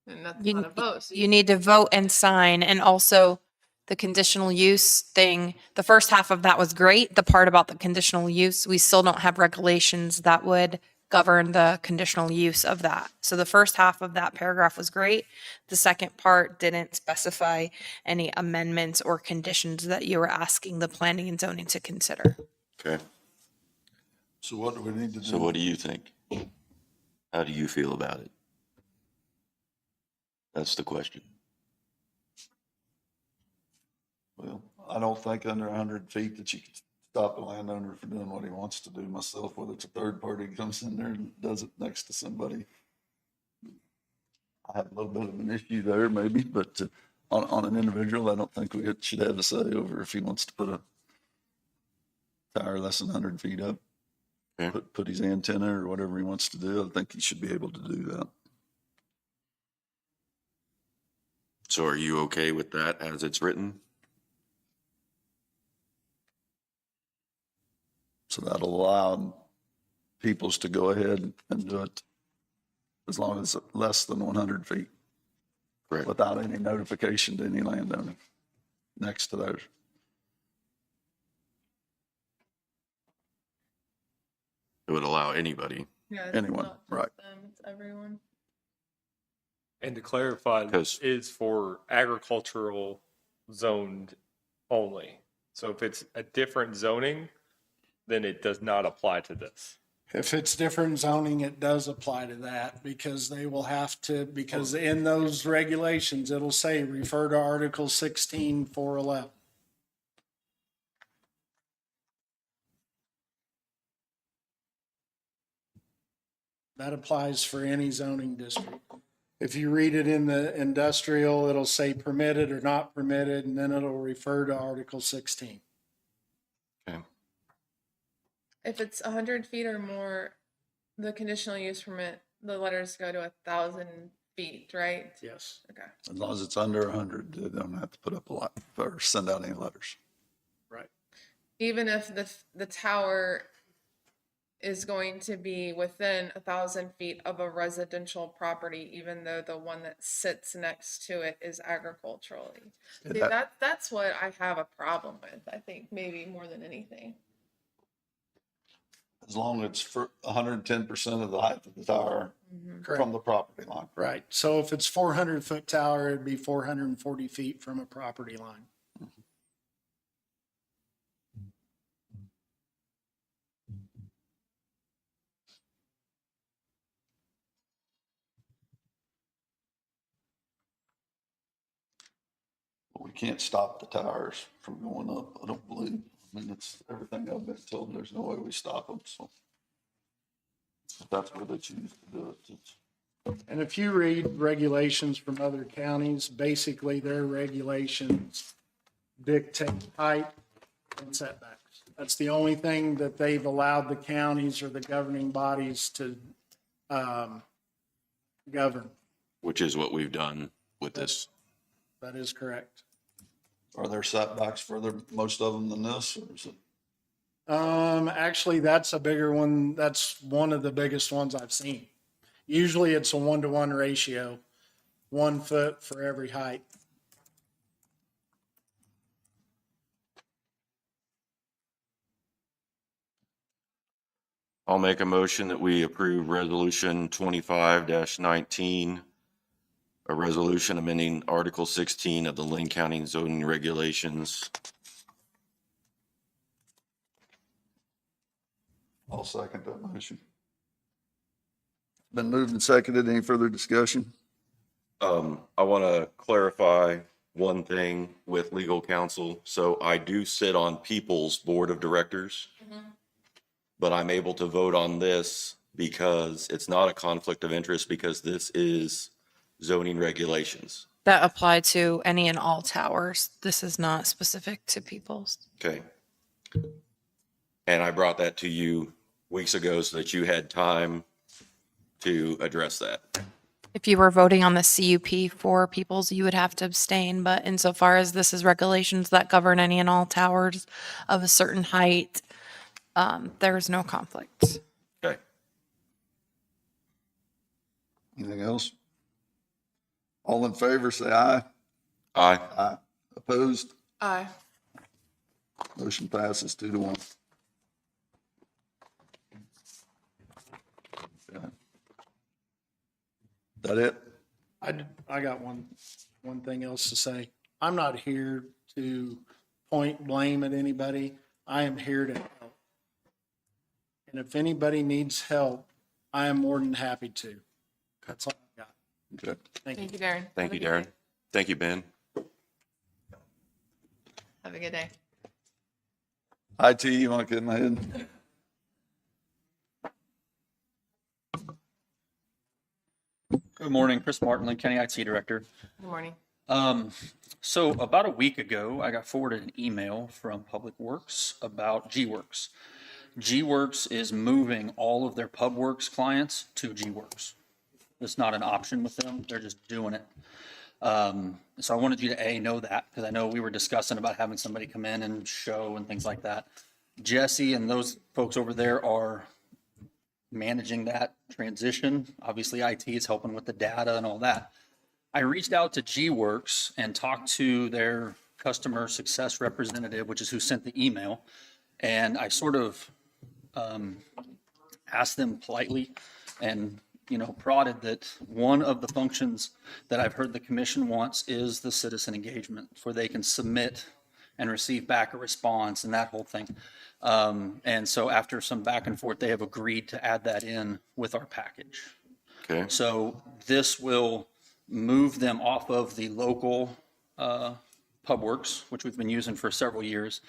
And that's not a vote. So You need to vote and sign, and also the conditional use thing, the first half of that was great. The part about the conditional use, we still don't have regulations that would govern the conditional use of that. So the first half of that paragraph was great. The second part didn't specify any amendments or conditions that you were asking the planning and zoning to consider. Okay. So what do we need to do? So what do you think? How do you feel about it? That's the question. Well, I don't think under 100 feet that you can stop a landowner from doing what he wants to do myself, whether it's a third party comes in there and does it next to somebody. I have a little bit of an issue there maybe, but on an individual, I don't think we should have a say over if he wants to put a tower less than 100 feet up. Okay. Put his antenna or whatever he wants to do. I think he should be able to do that. So are you okay with that as it's written? So that'll allow peoples to go ahead and do it as long as it's less than 100 feet. Correct. Without any notification to any landowner next to those. It would allow anybody. yeah, it's anyone, not just right. them, it's everyone. And to clarify, this 'Cause- is for agricultural zoned only. So if it's a different zoning, then it does not apply to this. If it's different zoning, it does apply to that because they will have to, because in those regulations, it'll say refer to Article 16-411. That applies for any zoning district. If you read it in the industrial, it'll say permitted or not permitted, and then it'll refer to Article 16. Okay. If it's 100 feet or more, the conditional use permit, the letters go to 1,000 feet, right? Yes. Okay. As long as it's under 100, they don't have to put up a lot or send out any letters. Right. Even if the tower is going to be within 1,000 feet of a residential property, even though the one that sits next to it is agriculturally. See, that's what I have a problem with, I think, maybe more than anything. As long as it's for 110% of the height of the tower from the property line. Right. So if it's 400-foot tower, it'd be 440 feet from a property line. But we can't stop the towers from going up, I don't believe. I mean, it's everything I've been told, there's no way we stop them, so. If that's where they choose to do it, it's. And if you read regulations from other counties, basically their regulations dictate height and setbacks. That's the only thing that they've allowed the counties or the governing bodies to govern. Which is what we've done with this. That is correct. Are there setbacks further, most of them than this, or is it? Actually, that's a bigger one. That's one of the biggest ones I've seen. Usually it's a 1-to-1 ratio, 1 foot for every height. I'll make a motion that we approve resolution 25-19, a resolution amending Article 16 of the Linn County zoning regulations. I'll second that motion. Been moved and seconded. Any further discussion? I want to clarify one thing with legal counsel. So I do sit on People's Board of Directors, but I'm able to vote on this because it's not a conflict of interest because this is zoning regulations. That apply to any and all towers. This is not specific to People's. Okay. And I brought that to you weeks ago so that you had time to address that. If you were voting on the CUP for People's, you would have to abstain, but insofar as this is regulations that govern any and all towers of a certain height, there is no conflict. Okay. Anything else? All in favor, say aye. Aye. Aye. Opposed? Aye. Motion passes 2-1. That it? I got one thing else to say. I'm not here to point blame at anybody. I am here to help. And if anybody needs help, I am more than happy to. That's all I got. Okay. Thank you. Thank you, Darren. Thank Have a you, good Darren. day. Thank you, Ben. Have a good day. IT, you want to get in ahead? Good morning, Chris Martin, Linn County IT Director. Good morning. So about a week ago, I got forwarded an email from Public Works about G-Works. G-Works is moving all of their PubWorks clients to G-Works. It's not an option with them, they're just doing it. So I wanted you to know that, because I know we were discussing about having somebody come in and show and things like that. Jesse and those folks over there are managing that transition. Obviously, IT is helping with the data and all that. I reached out to G-Works and talked to their customer success representative, which is who sent the email. And I sort of asked them politely and, prodded that one of the functions that I've heard the commission wants is the citizen engagement, where they can submit and receive back a response and that whole thing. And so after some back and forth, they have agreed to add that in with our package. Okay. So this will move them off of the local PubWorks, which we've been using for several years.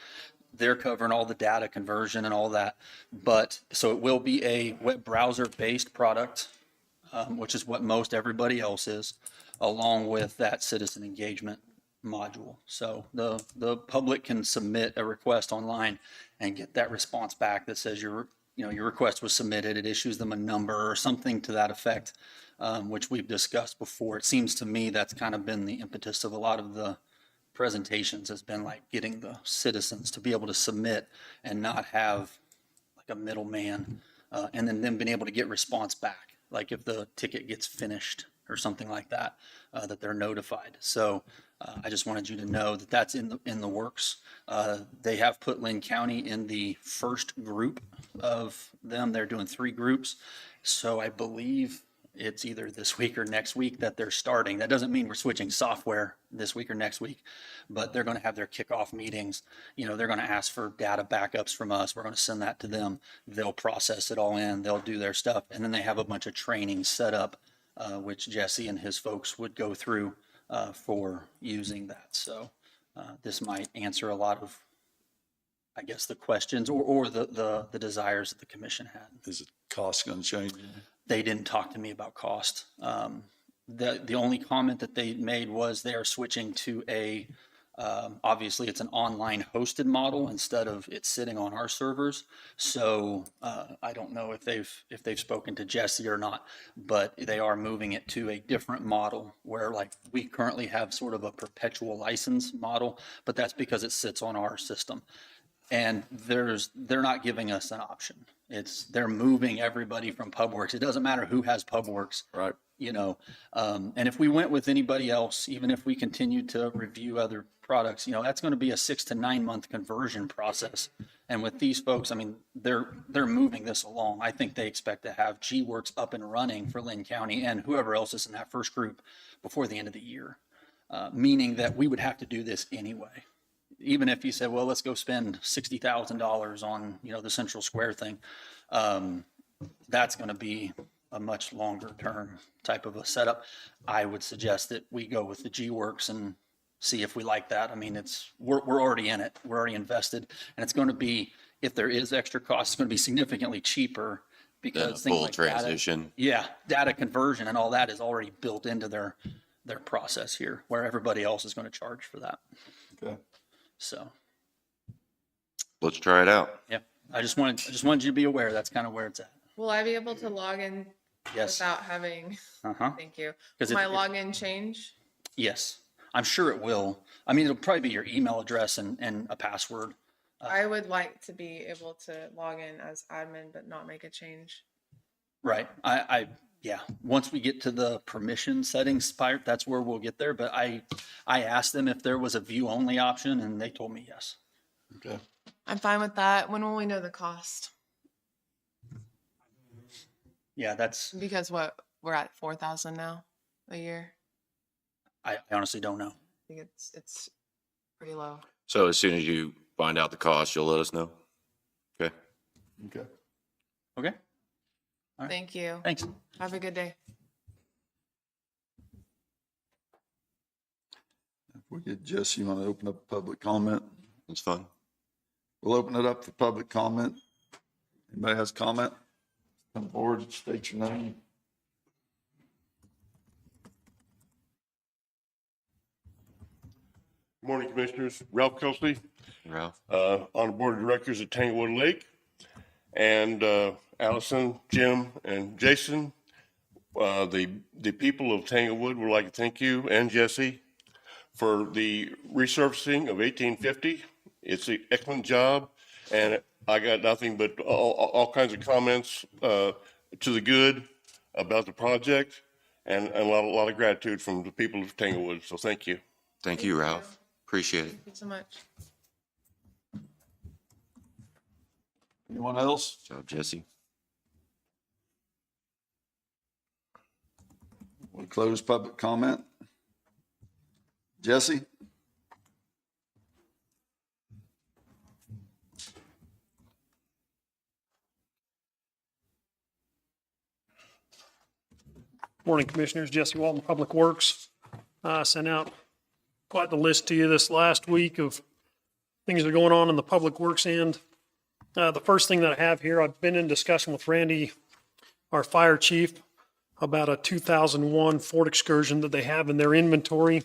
They're covering all the data conversion and all that. But so it will be a web browser-based product, which is what most everybody else is, along with that citizen engagement module. So the public can submit a request online and get that response back that says your request was submitted. It issues them a number or something to that effect, which we've discussed before. It seems to me that's kind of been the impetus of a lot of the presentations, has been like getting the citizens to be able to submit and not have like a middleman, and then them being able to get response back. Like if the ticket gets finished or something like that, that they're notified. So I just wanted you to know that that's in the works. They have put Linn County in the first group of them. They're doing 3 groups. So I believe it's either this week or next week that they're starting. That doesn't mean we're switching software this week or next week, but they're going to have their kickoff meetings. They're going to ask for data backups from us. We're going to send that to them. They'll process it all in. They'll do their stuff. And then they have a bunch of training set up, which Jesse and his folks would go through for using that. So this might answer a lot of, I guess, the questions or the desires that the commission had. Is it cost going to change? They didn't talk to me about cost. The only comment that they made was they are switching to a Obviously, it's an online hosted model instead of it sitting on our servers. So I don't know if they've spoken to Jesse or not, but they are moving it to a different model where like we currently have sort of a perpetual license model, but that's because it sits on our system. And they're not giving us an option. They're moving everybody from PubWorks. It doesn't matter who has PubWorks. Right. You know, and if we went with anybody else, even if we continued to review other products, you know, that's going to be a 6 to 9 month conversion process. And with these folks, I mean, they're moving this along. I think they expect to have GWorks up and running for Linn County and whoever else is in that first group before the end of the year, meaning that we would have to do this anyway. Even if you said, well, let's go spend $60,000 on, you know, the Central Square thing, that's going to be a much longer term type of a setup. I would suggest that we go with the GWorks and see if we like that. I mean, we're already in it. We're already invested, and it's going to be, if there is extra cost, it's going to be significantly cheaper because things Full like transition. data conversion and all that is already built into their process here, where everybody else is going to charge for that. Okay. So, Let's try it out. yeah, I just wanted you to be aware. That's kind of where it's at. Will I be able to log in Yes. without having, Uh-huh. thank you. 'Cause Will my it- login change? Yes, I'm sure it will. I mean, it'll probably be your email address and a password. I would like to be able to log in as admin, but not make a change. Right. Yeah, once we get to the permission settings part, that's where we'll get there. But I asked them if there was a view only option and they told me yes. Okay. I'm fine with that. When will we know the cost? Yeah, that's, Because we're at 4,000 now a year. I honestly don't know. I think it's pretty low. So as soon as you find out the cost, you'll let us know. Okay. Okay. Okay. All right. Thank you. Thanks. Have a good day. If we could, Jess, you want to open up public comment? It's fun. We'll open it up for public comment. Anybody has comment? Come forward, state your name. Morning, Commissioners. Ralph Kelsey, Ralph? on the Board of Directors at Tanglewood Lake. And Allison, Jim, and Jason, the people of Tanglewood would like to thank you and Jesse for the resurfacing of 1850. It's an excellent job, and I got nothing but all kinds of comments to the good about the project, and a lot of gratitude from the people of Tanglewood. So thank you. Thank you, Ralph. Appreciate it. Thank you so much. Anyone else? Good job, Jesse. We'll close public comment. Jesse? Morning, Commissioners. Jesse Walton, Public Works. Sent out quite the list to you this last week of things that are going on in the Public Works end. The first thing that I have here, I've been in discussion with Randy, our fire chief, about a 2001 Ford Excursion that they have in their inventory.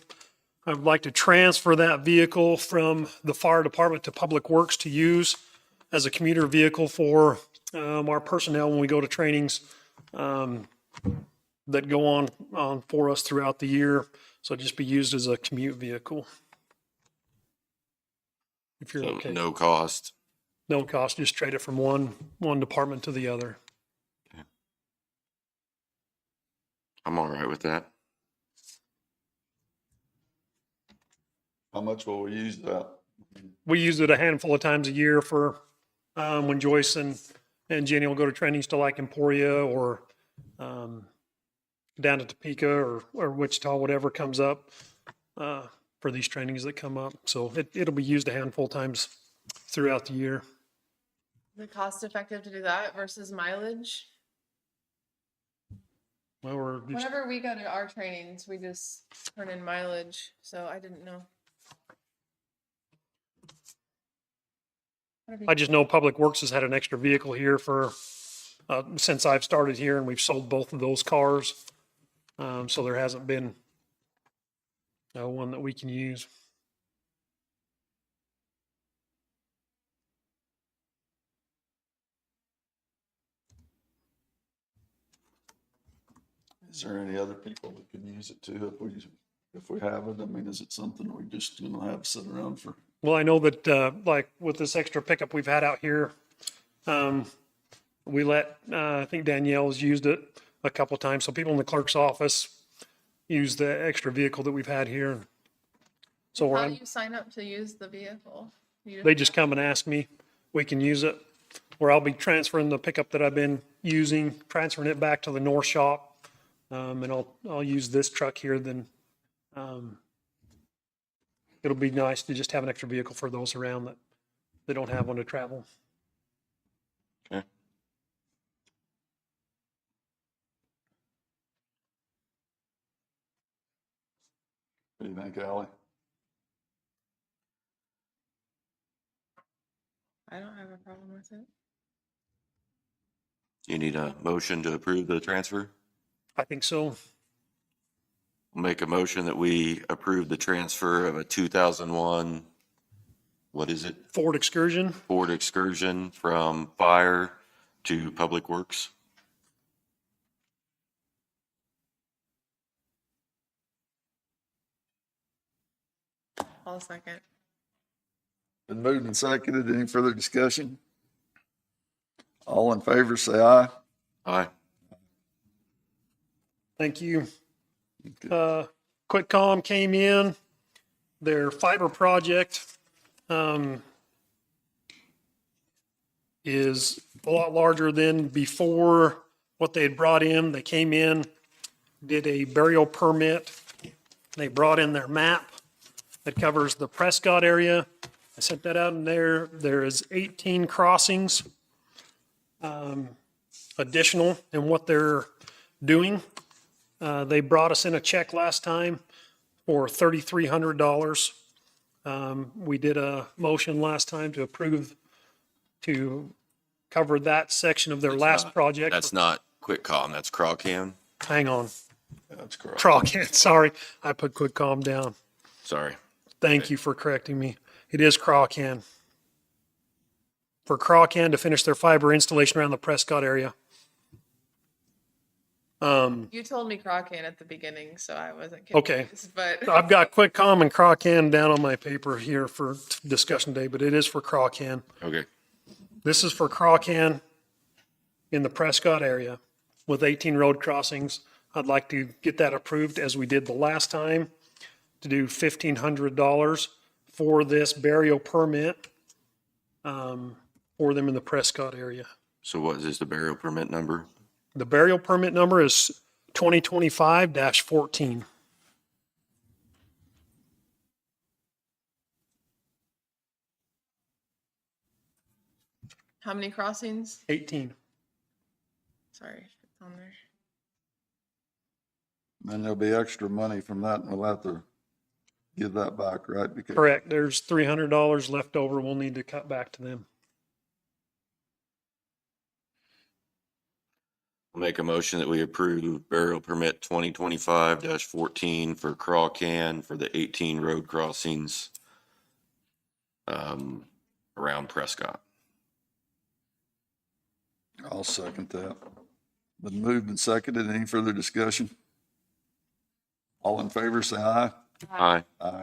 I would like to transfer that vehicle from the fire department to Public Works to use as a commuter vehicle for our personnel when we go to trainings that go on for us throughout the year. So it'd just be used as a commute vehicle. If you're So okay. no cost. No cost, just trade it from one department to the other. I'm all right with that. How much will we use that? We use it a handful of times a year for when Joyce and Jenny will go to trainings to like Emporia or down to Topeka or Wichita, whatever comes up for these trainings that come up. So it'll be used a handful of times throughout the year. Is it cost effective to do that versus mileage? Well, we're just, Whenever we go to our trainings, we just turn in mileage, so I didn't know. I just know Public Works has had an extra vehicle here for since I've started here, and we've sold both of those cars. So there hasn't been one that we can use. Is there any other people that could use it too if we have it? I mean, is it something we just gonna have sit around for? Well, I know that, like with this extra pickup we've had out here, we let, I think Danielle's used it a couple of times. So people in the clerk's office use the extra vehicle that we've had here. So How do you sign up to use the vehicle? they just come and ask me, we can use it. Or I'll be transferring the pickup that I've been using, transferring it back to the north shop. And I'll use this truck here, then, it'll be nice to just have an extra vehicle for those around that they don't have one to travel. Okay. What do you think, Ally? I don't have a problem with it. You need a motion to approve the transfer? I think so. I'll make a motion that we approve the transfer of a 2001, what is it? Ford Excursion. Ford Excursion from fire to Public Works. I'll second. Been moved and seconded. Any further discussion? All in favor, say aye. Aye. Thank you. QuickCom came in, their fiber project, is a lot larger than before what they had brought in. They came in, did a burial permit. They brought in their map that covers the Prescott area. I sent that out in there. There is 18 crossings, additional in what they're doing. They brought us in a check last time for $3,300. We did a motion last time to approve to cover that section of their last project. That's not QuickCom, that's CrawCam. Hang on. That's correct. CrawCam, sorry. I put QuickCom down. Sorry. Thank you for correcting me. It is CrawCam. For CrawCam to finish their fiber installation around the Prescott area. You told me Crocan at the beginning, so I wasn't Okay. confused, but I've got QuickCom and CrawCam down on my paper here for discussion day, but it is for CrawCam. Okay. This is for CrawCam in the Prescott area with 18 road crossings. I'd like to get that approved as we did the last time to do $1,500 for this burial permit for them in the Prescott area. So what is the burial permit number? The burial permit number is 2025-14. how many crossings? 18. Sorry, it's on there. Then there'll be extra money from that, and we'll have to give that back, right? Because Correct. There's $300 left over. We'll need to cut back to them. I'll make a motion that we approve burial permit 2025-14 for CrawCam for the 18 road crossings around Prescott. I'll second that. Been moved and seconded. Any further discussion? All in favor, say aye. Aye. Aye.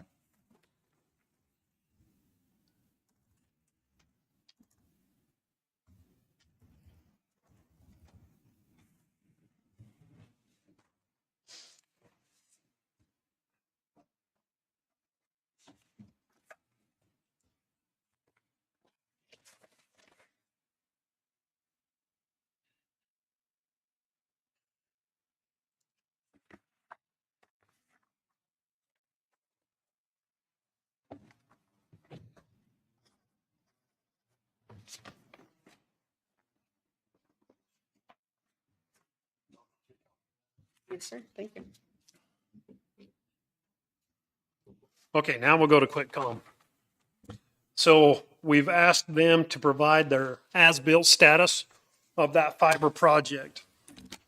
Yes, sir. Thank you. Okay, now we'll go to QuickCom. So we've asked them to provide their as-built status of that fiber project.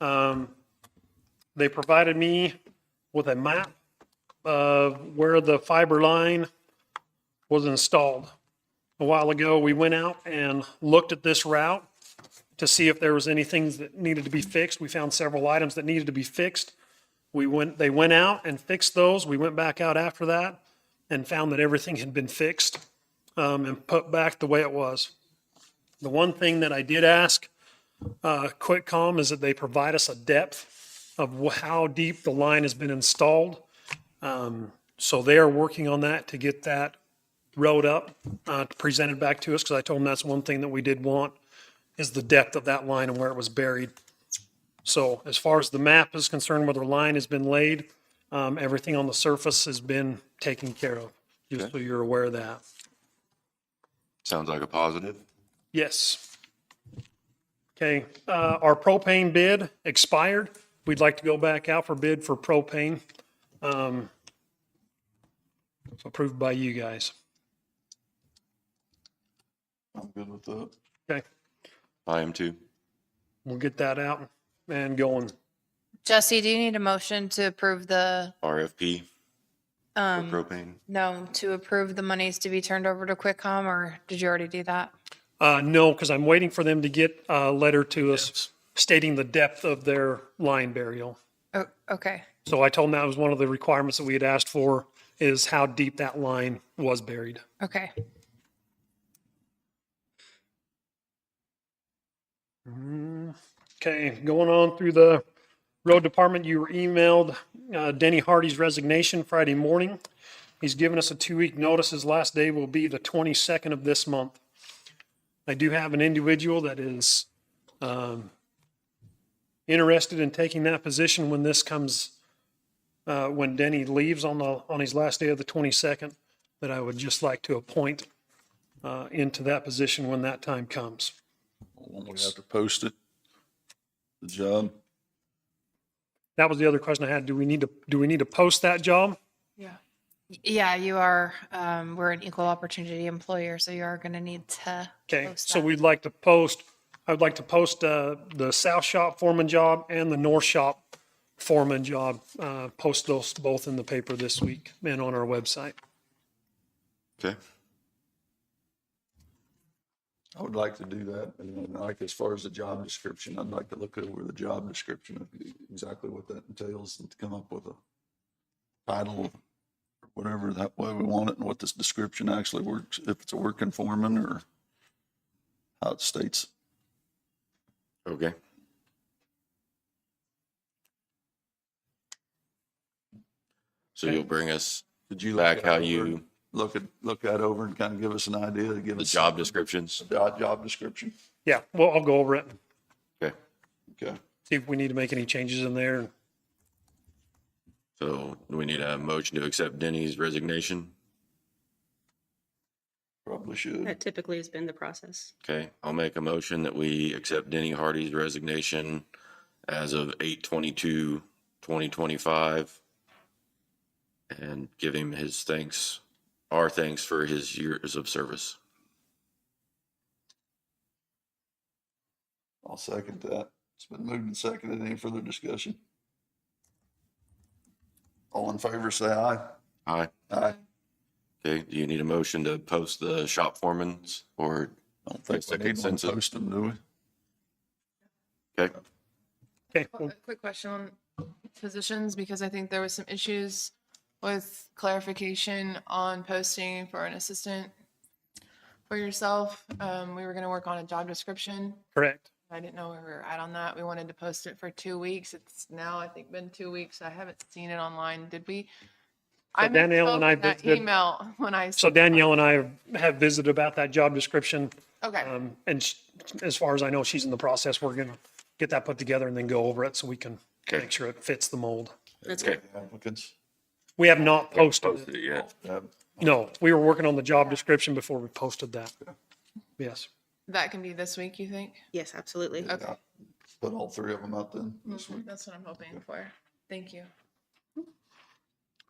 They provided me with a map of where the fiber line was installed. A while ago, we went out and looked at this route to see if there was anything that needed to be fixed. We found several items that needed to be fixed. They went out and fixed those. We went back out after that and found that everything had been fixed, and put back the way it was. The one thing that I did ask, QuickCom, is that they provide us a depth of how deep the line has been installed. So they are working on that to get that wrote up, presented back to us, because I told them that's one thing that we did want, is the depth of that line and where it was buried. So as far as the map is concerned, where the line has been laid, everything on the surface has been taken care of, just so you're aware of that. Sounds like a positive. Yes. Okay, our propane bid expired. We'd like to go back out for bid for propane. It's approved by you guys. I'm good with that. Okay, I am too. we'll get that out and going. Jesse, do you need a motion to approve the, RFP for propane. no, to approve the monies to be turned over to QuickCom, or did you already do that? No, because I'm waiting for them to get a letter to us stating the depth of their line burial. Oh, okay. So I told them that was one of the requirements that we had asked for, is how deep that line was buried. Okay. Okay, going on through the road department, you were emailed Denny Hardy's resignation Friday morning. He's given us a 2-week notice. His last day will be the 22nd of this month. I do have an individual that is interested in taking that position when this comes, when Denny leaves on his last day of the 22nd, that I would just like to appoint into that position when that time comes. Won't we have to post it? The job? That was the other question I had. Do we need to post that job? Yeah. Yeah, you are, we're an equal opportunity employer, so you are going to need to Okay, post so that. we'd like to post, I would like to post the South Shop foreman job and the North Shop foreman job. Post those both in the paper this week and on our website. Okay. I would like to do that. And then, like, as far as the job description, I'd like to look over the job description of exactly what that entails and to come up with a title, whatever that way we want it, and what this description actually works, if it's a working foreman or how it states. Okay. So you'll bring us Did you back look how that over? you, Look that over and kind of give us an idea, to give the us job descriptions? job description. Yeah, well, I'll go over it, Okay. Okay. see if we need to make any changes in there. So do we need a motion to accept Denny's resignation? Probably should. That typically has been the process. Okay, I'll make a motion that we accept Denny Hardy's resignation as of 8/22/2025 and give him his thanks, our thanks for his years of service. I'll second that. It's been moved and seconded. Any further discussion? All in favor, say aye. Aye. Aye. Okay, do you need a motion to post the shop foremans or? I don't think It's we a need one consensus. posted, do we? Okay, Okay, A quick question on positions, because I think there was some issues with clarification on posting for an assistant for yourself. We were gonna work on a job description. correct. I didn't know where we were at on that. We wanted to post it for 2 weeks. It's now, I think, been 2 weeks. I haven't seen it online. Did we? I Danielle and I misspoke in that visited- email when I. So Danielle and I have visited about that job description. Okay, As far as I know, she's in the process. We're going to get that put together and then go over it so we can Okay. make sure it fits the mold. That's okay. Applicants. We have not posted Posted it. it yet. No, we were working on the job description before we posted that. Yes. that can be this week, you think? Yes, absolutely. Okay, Put all three of them out then this week. that's what I'm hoping for. Thank you.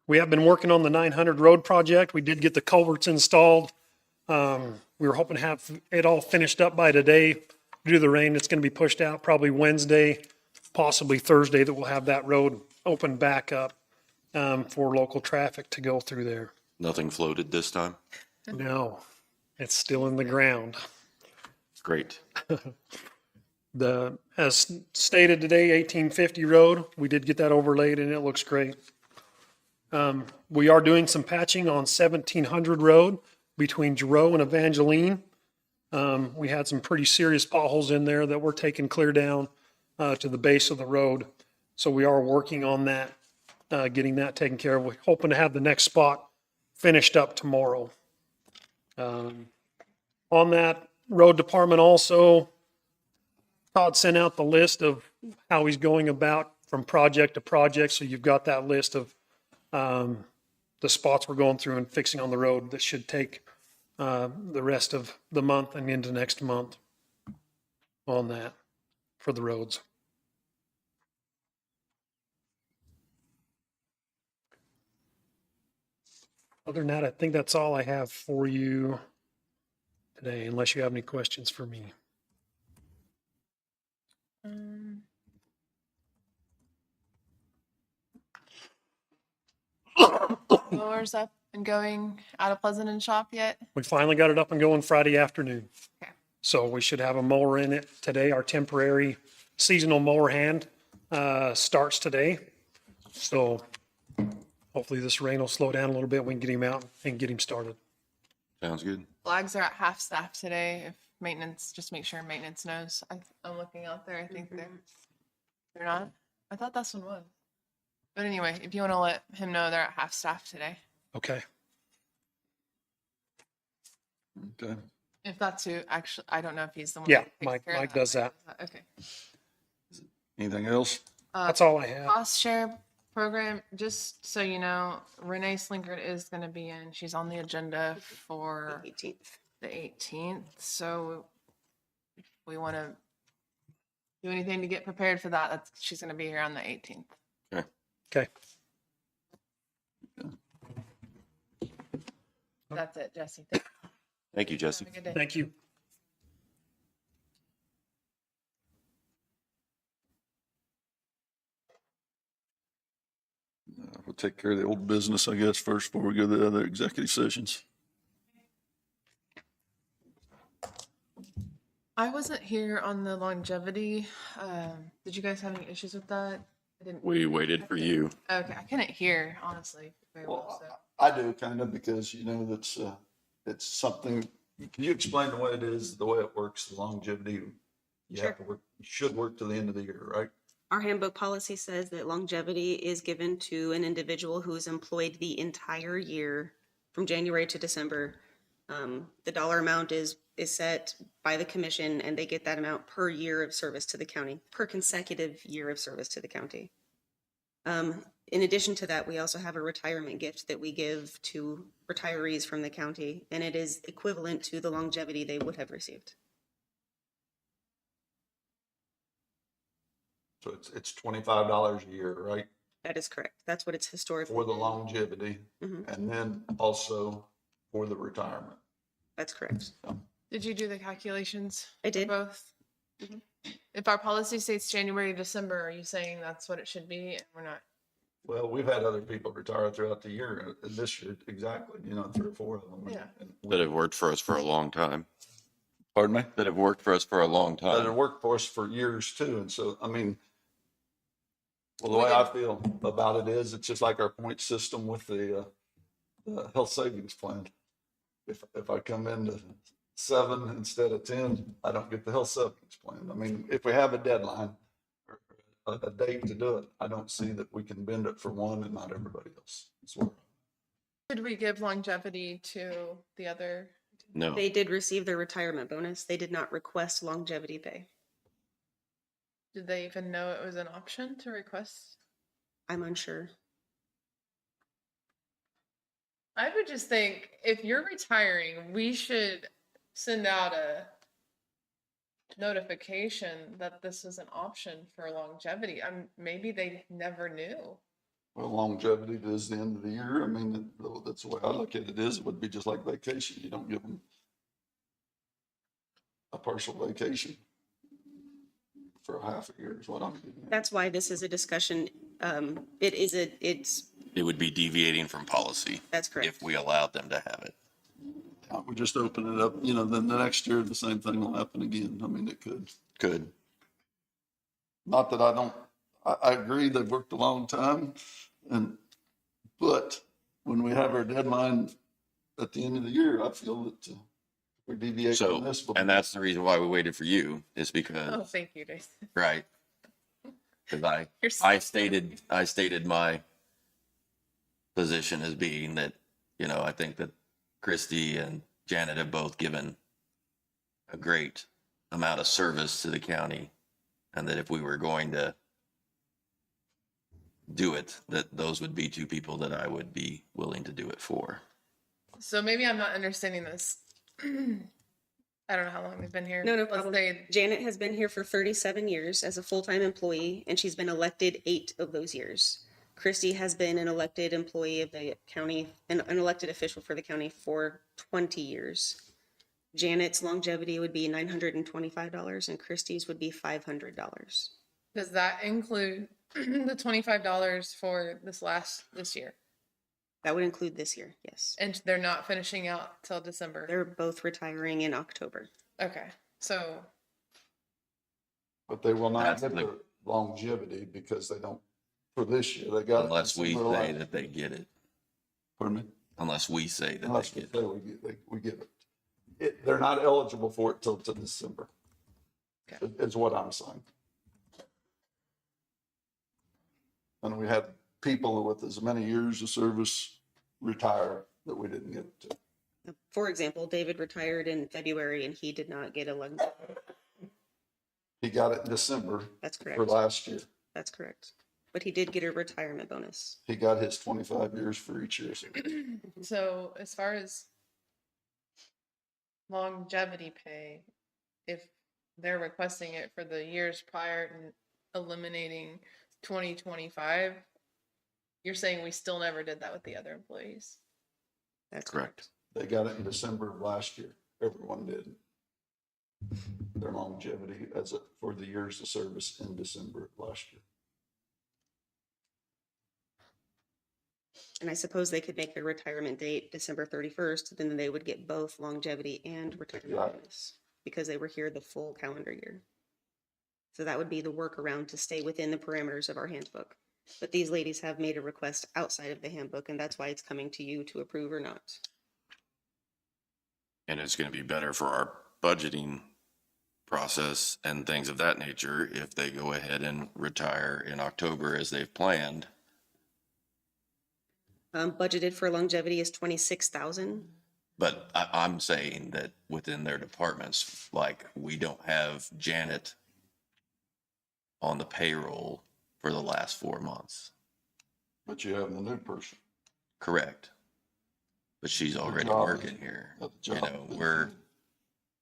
We have been working on the 900 road project. We did get the culverts installed. We were hoping to have it all finished up by today. Due to the rain, it's going to be pushed out probably Wednesday, possibly Thursday, that we'll have that road open back up for local traffic to go through there. Nothing floated this time? No, it's still in the ground. Great. As stated today, 1850 Road, we did get that overlaid and it looks great. We are doing some patching on 1700 Road between Giroux and Evangeline. We had some pretty serious potholes in there that we're taking clear down to the base of the road. So we are working on that, getting that taken care of. We're hoping to have the next spot finished up tomorrow. On that road department also, Todd sent out the list of how he's going about from project to project. So you've got that list of the spots we're going through and fixing on the road that should take the rest of the month and into next month on that for the roads. Other than that, I think that's all I have for you today, unless you have any questions for me. Mowers up and going out of Pleasant and Shop yet? We finally got it up and going Friday afternoon. Okay. So we should have a mower in it today. Our temporary seasonal mower hand starts today. So hopefully this rain will slow down a little bit. We can get him out and get him started. Sounds good. Flags are at half staff today. If maintenance, just make sure maintenance knows. I'm looking out there. I think they're not. I thought this one was. But anyway, if you want to let him know, they're at half staff today. Okay. Okay. If that's who, actually, I don't know if he's the one. Yeah, that takes Mike care of does that. Okay. Anything else? That's all I have. Cost share program, just so you know, Renee Slinkert is going to be in. She's on the agenda for 18th. the 18th. So if we want to do anything to get prepared for that, she's going to be here on the 18th. Okay. That's it, Jesse. Thank you, Jesse. Have a good day. Thank you. We'll take care of the old business, I guess, first before we go to the other executive sessions. I wasn't here on the longevity. Did you guys have any issues with that? I didn't. We waited for you. Okay, I couldn't hear, honestly, very well. So. I do kind of, because, you know, that's, it's something, can you explain the way it is, the way it works, the longevity? You have to work, you should work to the end of the year, right? Our handbook policy says that longevity is given to an individual who is employed the entire year from January to December. The dollar amount is set by the commission, and they get that amount per year of service to the county, per consecutive year of service to the county. In addition to that, we also have a retirement gift that we give to retirees from the county, and it is equivalent to the longevity they would have received. So it's $25 a year, right? That is correct. That's what it's historically For the been. longevity, Mhm. and then also for the retirement. That's correct. Did you do the calculations? I did. For both? Mhm. If our policy states January to December, are you saying that's what it should be and we're not? Well, we've had other people retire throughout the year, this year, exactly, you know, 3 or 4 of them. Yeah. And That have worked for us for a long time. Pardon me? That have worked for us for a long That have time. worked for us for years too, and so, I mean, well, the way I feel about it is, it's just like our point system with the health savings plan. If I come into 7 instead of 10, I don't get the health savings plan. I mean, if we have a deadline or a date to do it, I don't see that we can bend it for one and not everybody else. Did we give longevity to the other? No. They did receive their retirement bonus. They did not request longevity pay. Did they even know it was an option to request? I'm unsure. I would just think if you're retiring, we should send out a notification that this is an option for longevity. Maybe they never knew. Well, longevity is the end of the year. I mean, that's the way I look at it is, it would be just like vacation. You don't give them a partial vacation for a half a year is what I'm getting at. That's why this is a discussion. It would be deviating from policy That's correct. if we allowed them to have it. We just open it up, you know, then the next year, the same thing will happen again. I mean, it could. Could. Not that I don't, I agree, they've worked a long time, but when we have our deadline at the end of the year, I feel that we deviate from So, this. and that's the reason why we waited for you, is Oh, because, thank you, Jason. right? Because You're so- I stated my position as being that, you know, I think that Christy and Janet have both given a great amount of service to the county, and that if we were going to do it, that those would be two people that I would be willing to do it for. So maybe I'm not understanding this. I don't know how long we've been here. No, no Let's problem. say Janet has been here for 37 years as a full-time employee, and she's been elected 8 of those years. Christy has been an elected employee of the county, an elected official for the county for 20 years. Janet's longevity would be $925, and Christie's would be $500. does that include the $25 for this year? That would include this year, yes. And they're not finishing out till December. They're both retiring in October. Okay, so But they will not That's get the- the longevity because they don't, for this year, they got. it Unless we December say last- that they get it. Pardon me? Unless we say that Unless they we get say it. we give it. They're not eligible for it till to December. Okay. Is what I'm saying. And we had people with as many years of service retire that we didn't get to. For example, David retired in February and he did not get a longevity. He got it in December That's correct. for last year. That's correct. But he did get a retirement bonus. He got his 25 years for each year. so as far as longevity pay, if they're requesting it for the years prior and eliminating 2025, you're saying we still never did that with the other employees? That's Correct. They got it in December of last year. Everyone did. Their longevity for the years of service in December of last year. And I suppose they could make their retirement date December 31st, then they would get both longevity and retirement Right. bonus because they were here the full calendar year. So that would be the workaround to stay within the parameters of our handbook. But these ladies have made a request outside of the handbook, and that's why it's coming to you to approve or not. And it's going to be better for our budgeting process and things of that nature if they go ahead and retire in October as they've planned. Budgeted for longevity is 26,000. But I'm saying that within their departments, like, we don't have Janet on the payroll for the last 4 months. But you have the new person. Correct. But she's already job. working here. The You job. know,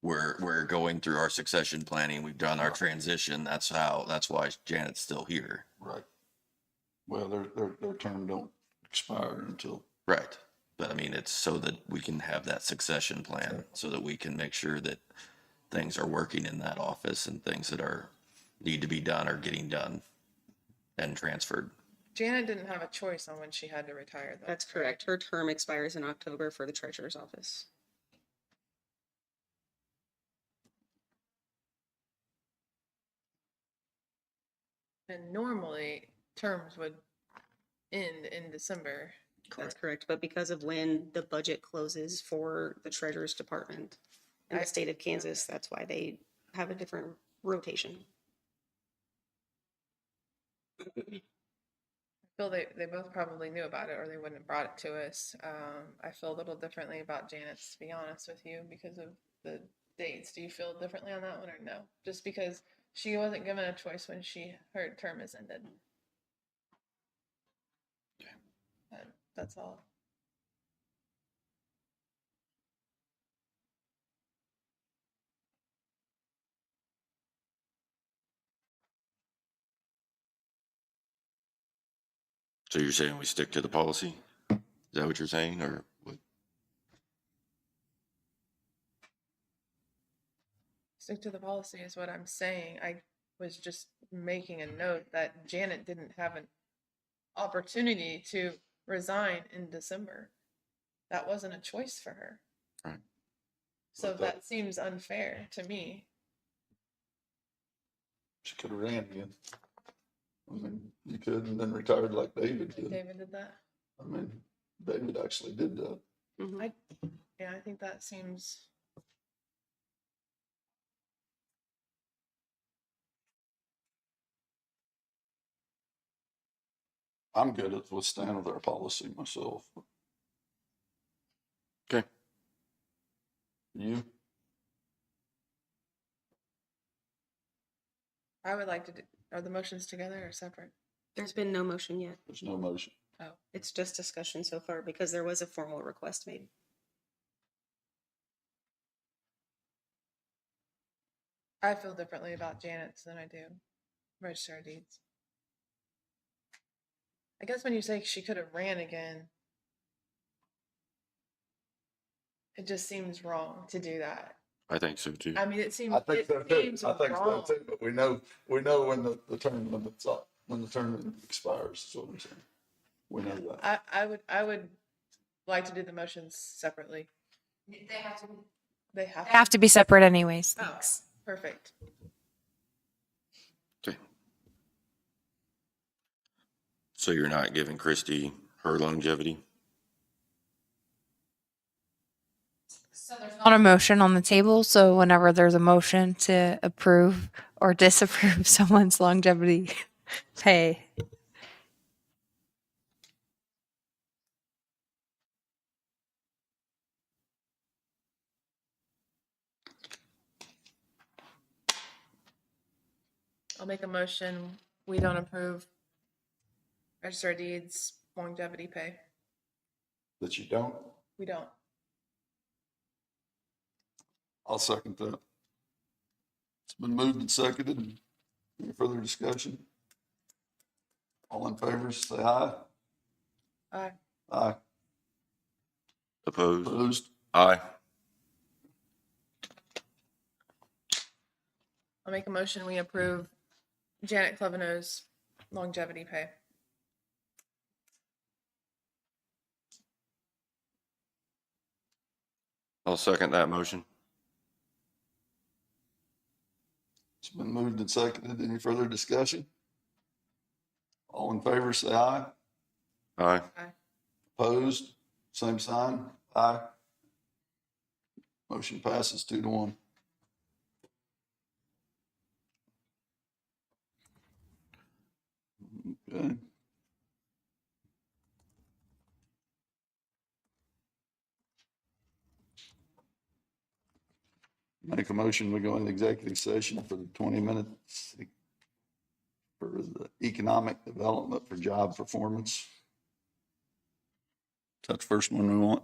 we're going through our succession planning. We've done our transition. That's why Janet's still here. Right. Well, their term don't expire until. Right. But I mean, it's so that we can have that succession plan, so that we can make sure that things are working in that office and things that need to be done are getting done and transferred. Janet didn't have a choice on when she had to retire, though. That's correct. Her term expires in October for the treasurer's office. And normally, terms would end in December. That's correct. But because of when the budget closes for the treasurer's department in the state of Kansas, that's why they have a different rotation. I feel they both probably knew about it or they wouldn't have brought it to us. I feel a little differently about Janet's, to be honest with you, because of the dates. Do you feel differently on that one or no? Just because she wasn't given a choice when her term is ended. That's all. So you're saying we stick to the policy? Is that what you're saying, or what? Stick to the policy is what I'm saying. I was just making a note that Janet didn't have an opportunity to resign in December. That wasn't a choice for her. Right. So that seems unfair to me. She could have ran again. I mean, you could and then retired like David did. David did that. I mean, David actually did that. Mhm. Yeah, I think that seems. I'm good with staying with our policy myself. Okay. You? I would like to do, are the motions together or separate? There's been no motion yet. There's no motion. Oh, It's just discussion so far because there was a formal request made. I feel differently about Janet's than I do register of deeds. I guess when you say she could have ran again, it just seems wrong to do that. I think so too. I mean, it seems, I think it so too. seems I think so wrong. too, but we know when the term limit's up, when the term expires, is what I'm saying. We know that. I would like to do the motions separately. They have to. They have They have to be separate anyways. Oh, Thanks. perfect. Okay. So you're not giving Christy her longevity? So there's Not a motion on the table, so whenever there's a motion to approve or disapprove someone's longevity pay, I'll make a motion. We don't approve register of deeds longevity pay. That you don't? We don't. I'll second that. It's been moved and seconded. Any further discussion? All in favor, say aye. Aye. Aye. Opposed? Opposed? Aye. I'll make a motion. We approve Janet Cleveno's longevity pay. I'll second that motion. It's been moved and seconded. Any further discussion? All in favor, say aye. Aye. Opposed? Same sign. Aye. Motion passes 2-1. Okay. Make a motion, we go into executive session for the 20 minutes for the economic development for job performance. That's the first one we want?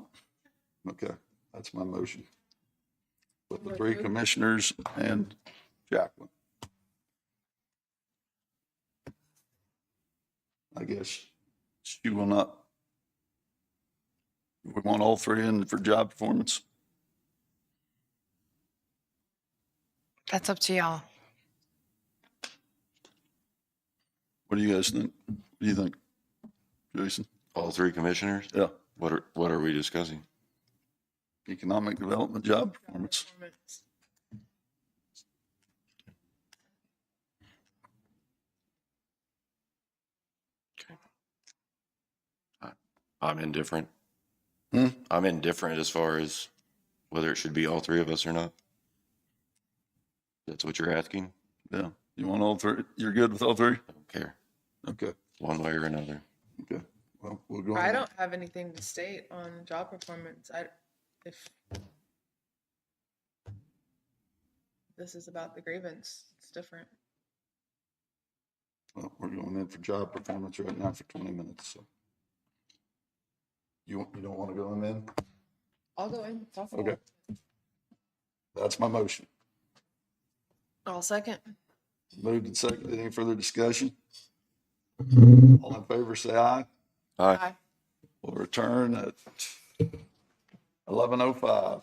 Okay, that's my motion. With the three commissioners and Jacqueline. I guess she will not. We want all three in for job performance. that's up to y'all. What do you guys think? What do you think, Jason? All three commissioners? Yeah. What are we discussing? Economic development job performance. I'm indifferent. Hmm? I'm indifferent as far as whether it should be all three of us or not. That's what you're asking? Yeah. You want all three? You're good with all three? I don't care, Okay. one way or another. Okay. Well, we'll go. I don't have anything to state on job performance. If this is about the grievance, it's different. Well, we're going in for job performance right now for 20 minutes, so. You don't want to go in then? I'll go in. Talk about Okay. it. That's my motion. I'll second. Moved and seconded. Any further discussion? All in favor, say aye. Aye. Aye. We'll return at 11:05.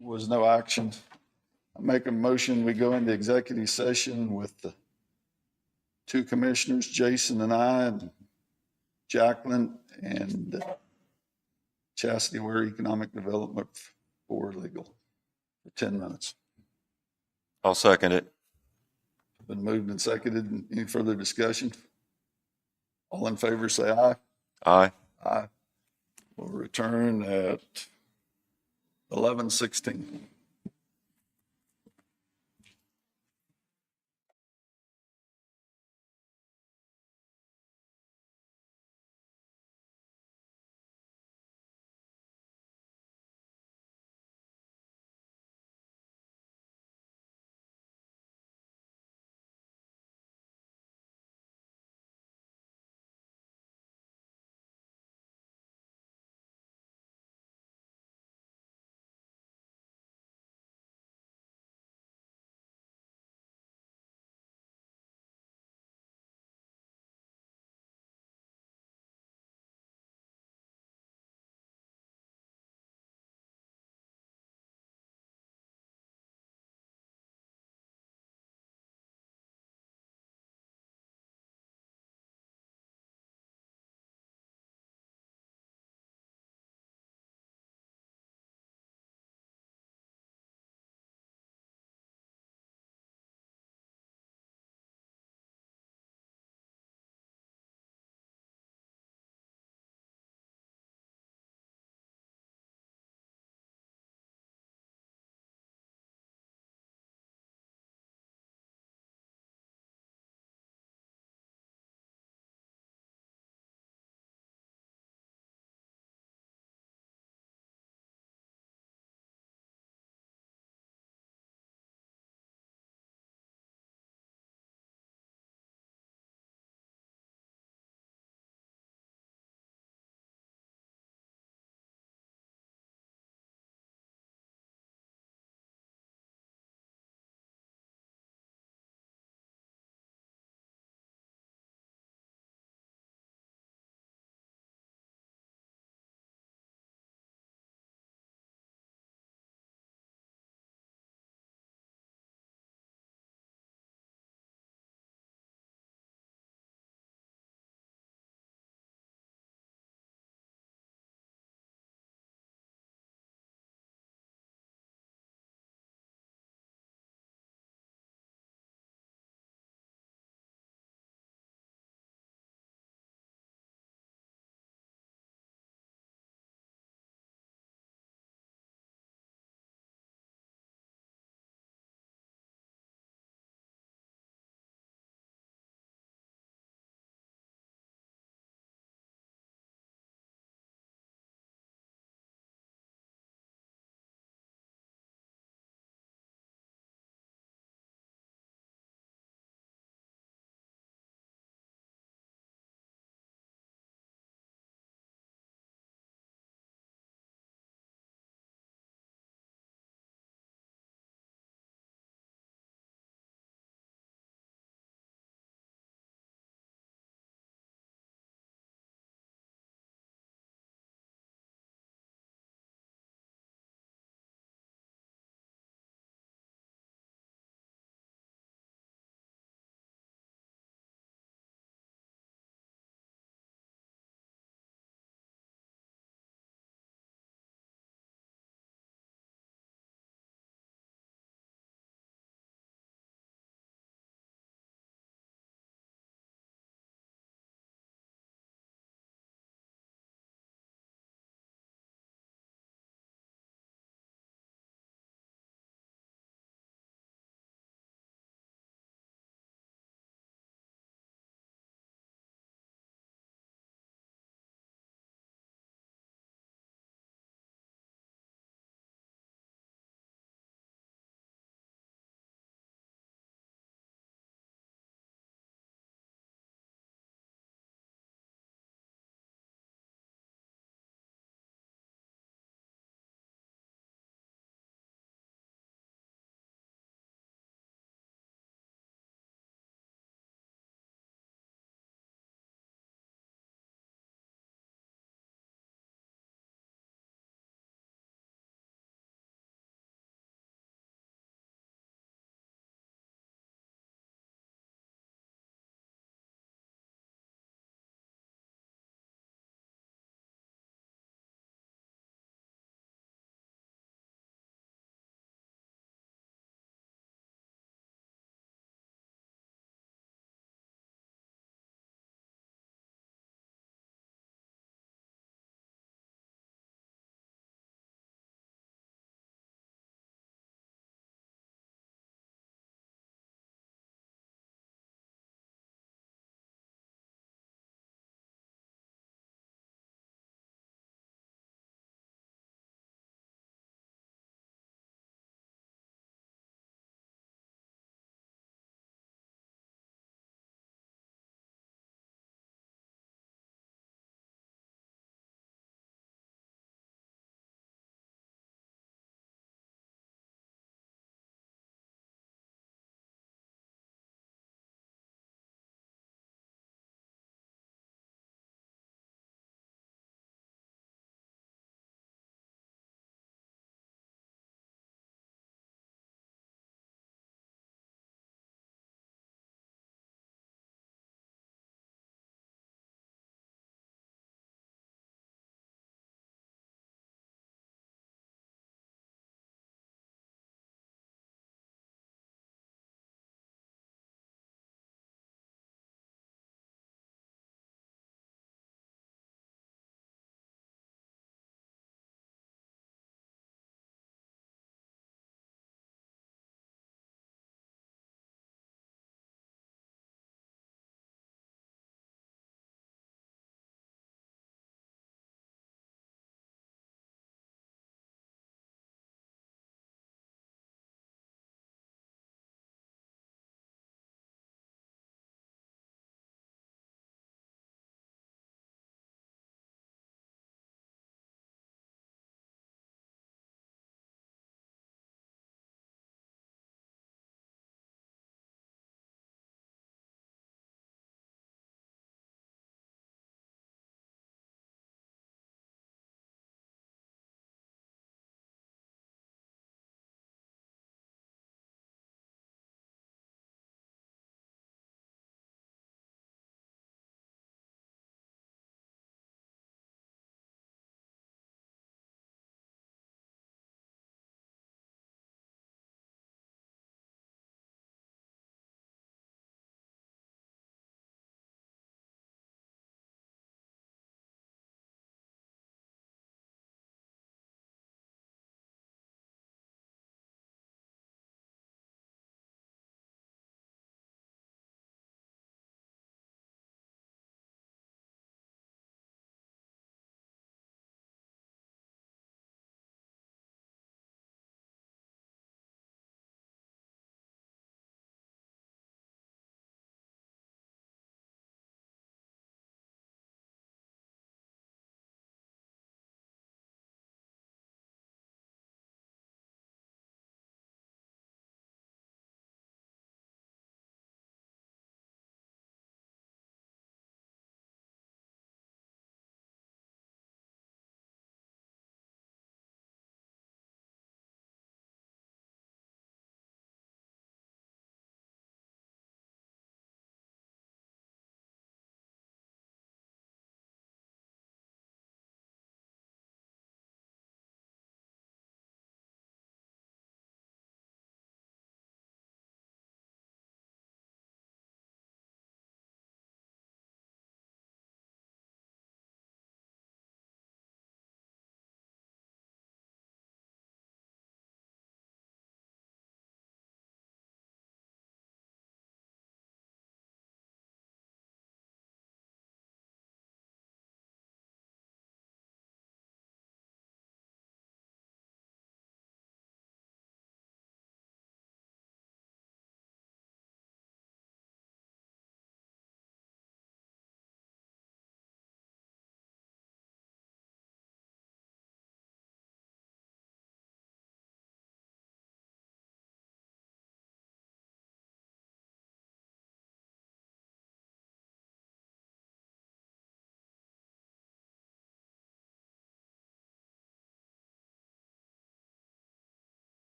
was no action. I make a motion, we go into executive session with the two commissioners, Jason and I, and Jacqueline and Chastity Ware Economic Development for legal for 10 minutes. I'll second it. Been moved and seconded. Any further discussion? All in favor, say aye. Aye. Aye. We'll return at 11:16.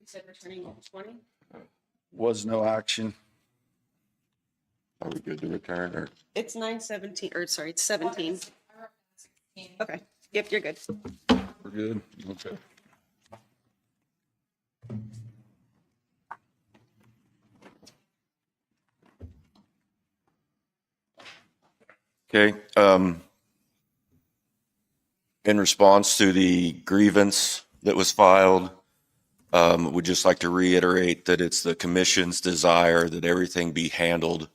You said returning 20? Was no action. Are we good to return or? It's 9:17, or sorry, it's 17. Okay, yep, you're good. We're good? Okay. Okay, in response to the grievance that was filed, would just like to reiterate that it's the commission's desire that everything be handled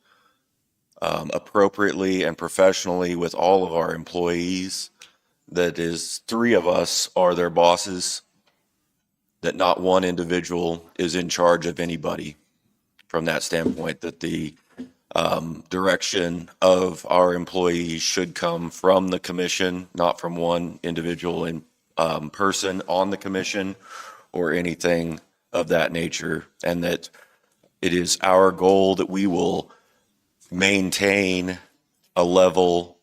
appropriately and professionally with all of our employees. That is, 3 of us are their bosses, that not one individual is in charge of anybody. From that standpoint, that the direction of our employees should come from the commission, not from one individual in person on the commission or anything of that nature. And that it is our goal that we will maintain a level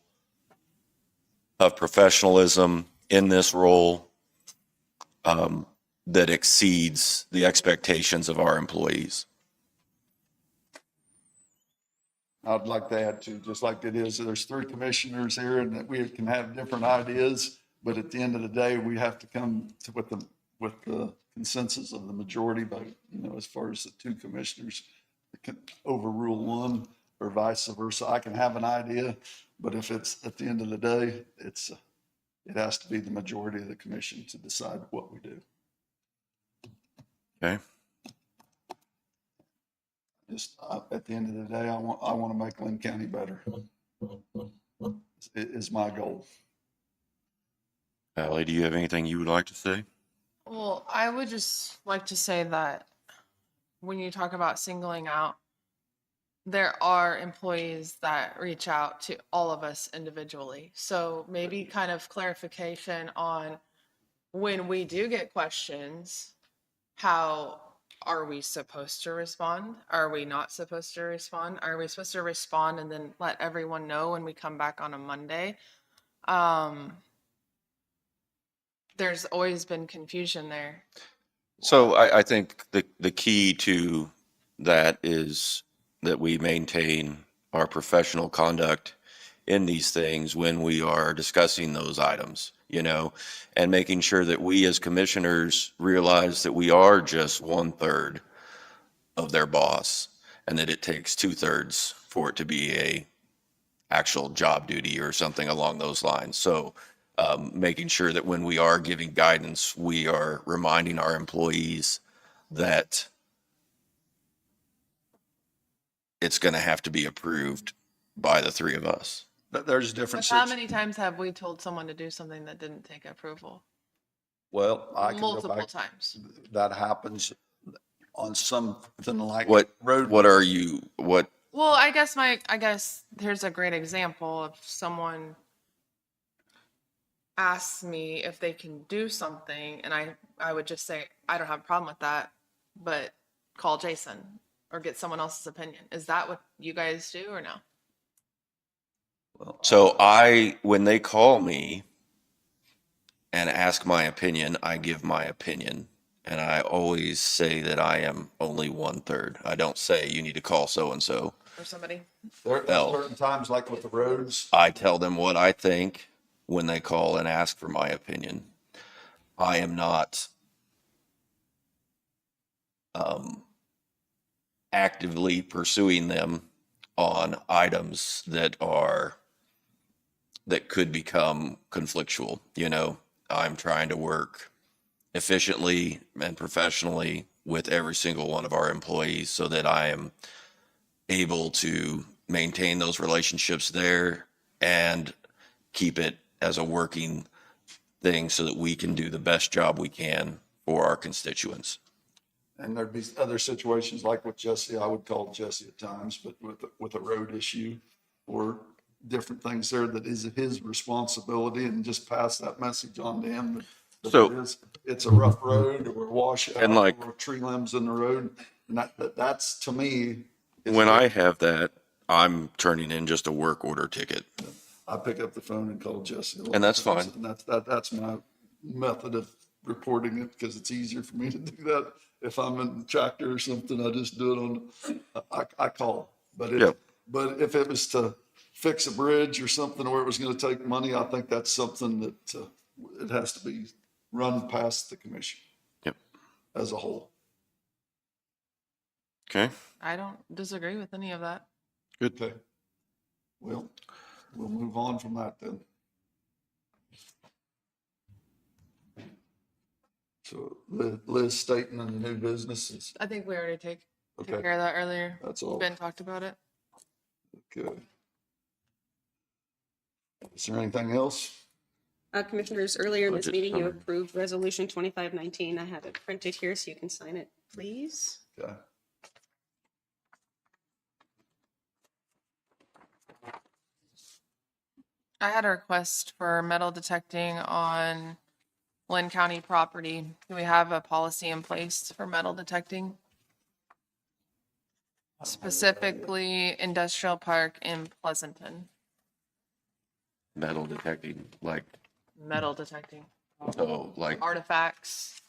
of professionalism in this role that exceeds the expectations of our employees. I'd like to add to, just like it is, there's 3 commissioners here and that we can have different ideas, but at the end of the day, we have to come to with the consensus of the majority vote, as far as the 2 commissioners that can overrule one or vice versa. I can have an idea, but if it's at the end of the day, it has to be the majority of the commission to decide what we do. Okay. Just at the end of the day, I want to make Linn County better. It is my goal. Allie, do you have anything you would like to say? Well, I would just like to say that when you talk about singling out, there are employees that reach out to all of us individually. So maybe kind of clarification on when we do get questions, how are we supposed to respond? Are we not supposed to respond? Are we supposed to respond and then let everyone know when we come back on a Monday? There's always been confusion there. So I think the key to that is that we maintain our professional conduct in these things when we are discussing those items, and making sure that we as commissioners realize that we are just 1/3 of their boss and that it takes 2/3 for it to be a actual job duty or something along those lines. So making sure that when we are giving guidance, we are reminding our employees that it's going to have to be approved by the 3 of us. But there's different. But how many times have we told someone to do something that didn't take approval? Well, I can go Multiple back. times. That happens on something like What road. are you, what, Well, I guess here's a great example of someone asks me if they can do something, and I would just say, I don't have a problem with that, but call Jason or get someone else's opinion. Is that what you guys do or no? so when they call me and ask my opinion, I give my opinion. And I always say that I am only 1/3. I don't say you need to call so-and-so. Or somebody? There are certain times, like with the roads. I tell them what I think when they call and ask for my opinion. I am not actively pursuing them on items that could become conflictual. I'm trying to work efficiently and professionally with every single one of our employees so that I am able to maintain those relationships there and keep it as a working thing so that we can do the best job we can for our constituents. And there'd be other situations like with Jesse, I would call Jesse at times, but with a road issue or different things there that is his responsibility, and just pass that message on to him. That So- it's a rough road or washout And or tree limbs in the road. And that's to me. When I have that, I'm turning in just a work order ticket. I pick up the phone and call Jesse. And that's fine. And that's my method of reporting it because it's easier for me to do that. If I'm in the tractor or something, I just do it on, I call. But Yep. but if it was to fix a bridge or something where it was gonna take money, I think that's something that, it has to be run past the commission. Yep. As a whole. Okay. I don't disagree with any of that. Good. Okay. Well, we'll move on from that then. So Liz stating on the new businesses. I think we already took Okay. care of that earlier. That's all. Ben talked about it. Okay. Is there anything else? Commissioners, earlier in this Budget meeting, you summary. approved Resolution 2519. I have it printed here so you can sign it, please. Okay. I had a request for metal detecting on Linn County property. Do we have a policy in place for metal detecting? Specifically industrial park in Pleasanton, Metal detecting, like, metal detecting oh, like, artifacts.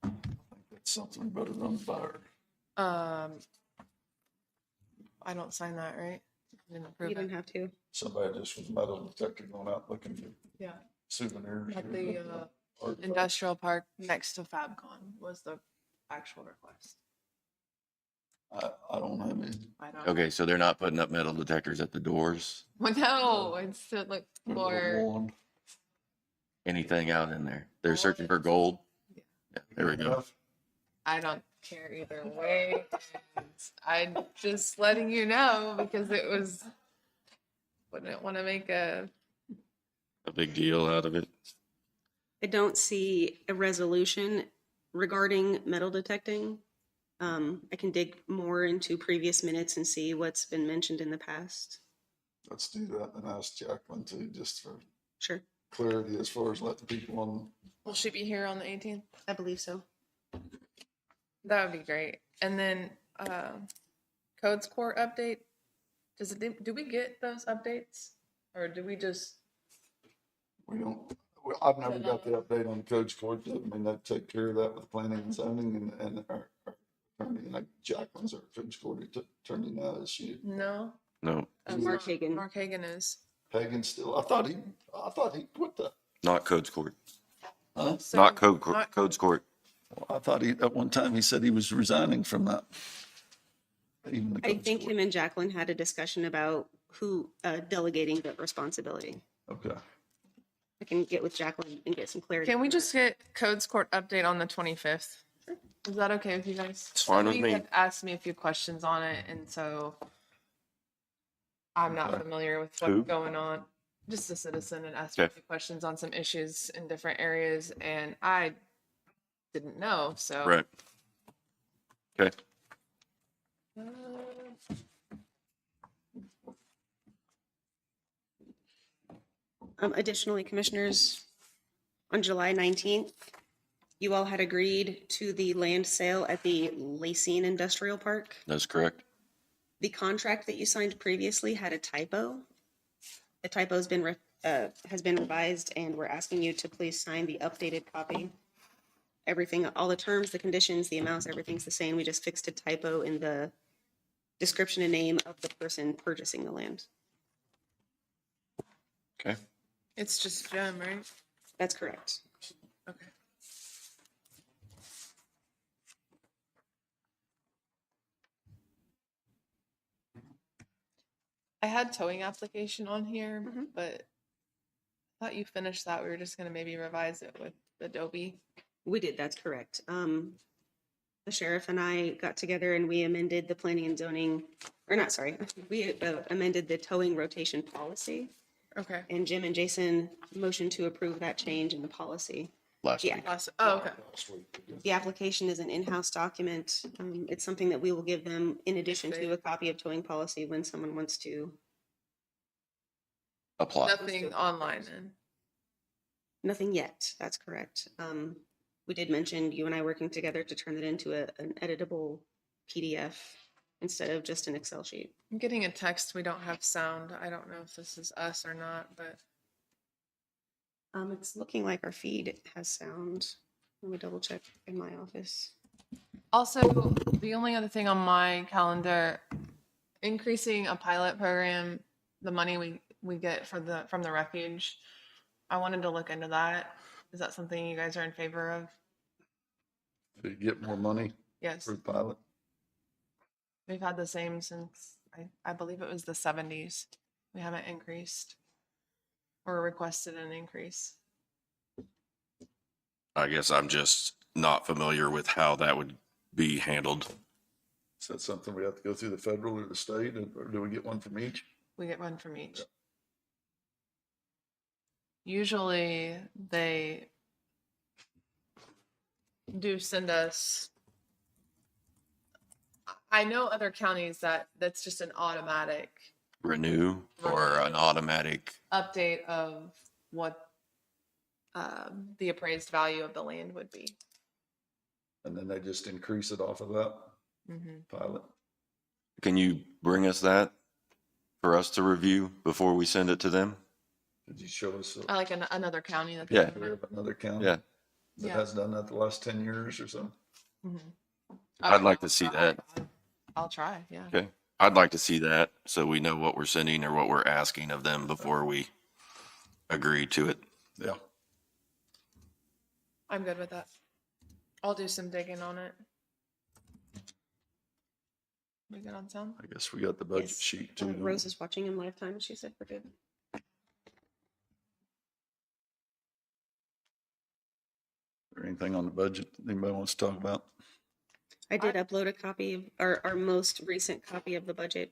That's something better than fire. I don't sign that, right? I didn't approve You don't it. have to. Somebody just with metal detector going out looking for Yeah. souvenirs. At or the artifacts. industrial park next to FabCon was the actual request. I don't have any. I don't. okay, so they're not putting up metal detectors at the doors, Well, no, it's to look for. Wand. anything out in there. They're searching for gold. Yeah. Yeah, there we go. I don't care either way. I'm just letting you know because it was. Wouldn't want to make a. A big deal out of it. I don't see a resolution regarding metal detecting. I can dig more into previous minutes and see what's been mentioned in the past. Let's do that and ask Jacqueline too, just for Sure, clarity as far as letting people on. Will she be here on the 18th? I believe so. That would be great. And then codes court update. Do we get those updates or do we just? We don't, well, I've never got the update on Coach Court. I mean, they take care of that with planning and zoning and our attorney, like Jacqueline's our Coach Court attorney now, is she? No. No, Mark Hagan. Mark Hagan is. Hagan still, I thought he quit that. not codes court. Huh? So, Not codes court. I thought at one time he said he was resigning from that. Even the I Coach think Court. him and Jacqueline had a discussion about who delegating the responsibility. Okay. I can get with Jacqueline and get some clarity. Can we just get codes court update on the 25th? Is that okay with you guys? It's fine with He me. had asked me a few questions on it, and so I'm not Okay. familiar with Who? what's going on. Just a citizen and asked me a Okay. few questions on some issues in different areas, and I didn't know, so. Right. Okay. Additionally, commissioners, on July 19th, you all had agreed to the land sale at the Lacine Industrial Park. That's correct. The contract that you signed previously had a typo. The typo has been revised, and we're asking you to please sign the updated copy. Everything, all the terms, the conditions, the amounts, everything's the same. We just fixed a typo in the description and name of the person purchasing the land. Okay. It's just Jim, right? That's correct. Okay. I had towing application on here, but I thought you finished that. We were just gonna maybe revise it with Adobe. We did, that's correct. The sheriff and I got together and we amended the planning and zoning, or not, sorry, we amended the towing rotation policy. Okay. And Jim and Jason motioned to approve that change in the policy. Last Yeah. week. Okay. The application is an in-house document. It's something that we will give them in addition to a copy of towing policy when someone wants to. Apply. Nothing online then. Nothing yet, that's correct. We did mention you and I working together to turn it into an editable PDF instead of just an Excel sheet. I'm getting a text. We don't have sound. I don't know if this is us or not, but It's looking like our feed has sound. Let me double check in my office. Also, the only other thing on my calendar, increasing a pilot program, the money we get from the refuge. I wanted to look into that. Is that something you guys are in favor of? To get more money Yes. for the pilot. We've had the same since I believe it was the 70s. We haven't increased or requested an increase. I guess I'm just not familiar with how that would be handled. Is that something we have to go through the federal or the state, or do we get one from each? We get one from each. Usually they do send us. I know other counties that's just an automatic Renew or an automatic, update of what the appraised value of the land would be. And then they just increase it off of that pilot. can you bring us that for us to review before we send it to them? Did you show us? I like another county that. Yeah. Another county? Yeah. That Yeah. has done that the last 10 years or so? I'd like to see that. I'll try, yeah. Okay. I'd like to see that so we know what we're sending or what we're asking of them before we agree to it. Yeah. I'm good with that. I'll do some digging on it. We good on sound? I guess we got the budget Yes. sheet too. don't we? Rose is watching in lifetime. She said we're good. Or anything on the budget that anybody wants to talk about? I did upload a copy of our most recent copy of the budget.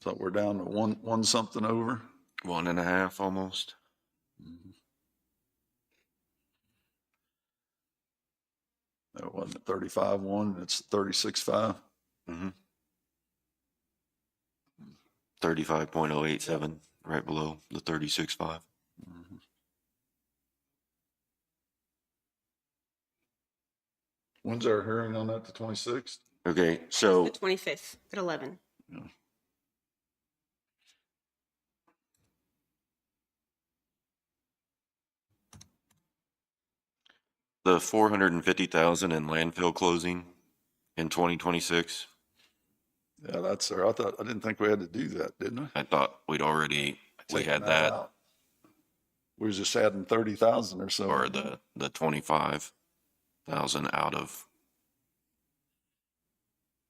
So we're down to one something over. 1.5 almost. That wasn't 35.1, it's 36.5. 35.087, right below the 36.5. When's our hearing on that, the 26th? Okay, so The 25th at 11. the 450,000 in landfill closing in 2026, Yeah, that's there. I didn't think we had to do that, didn't I? I thought we Taking had that, out. We was just adding 30,000 or so. or the 25,000 out of,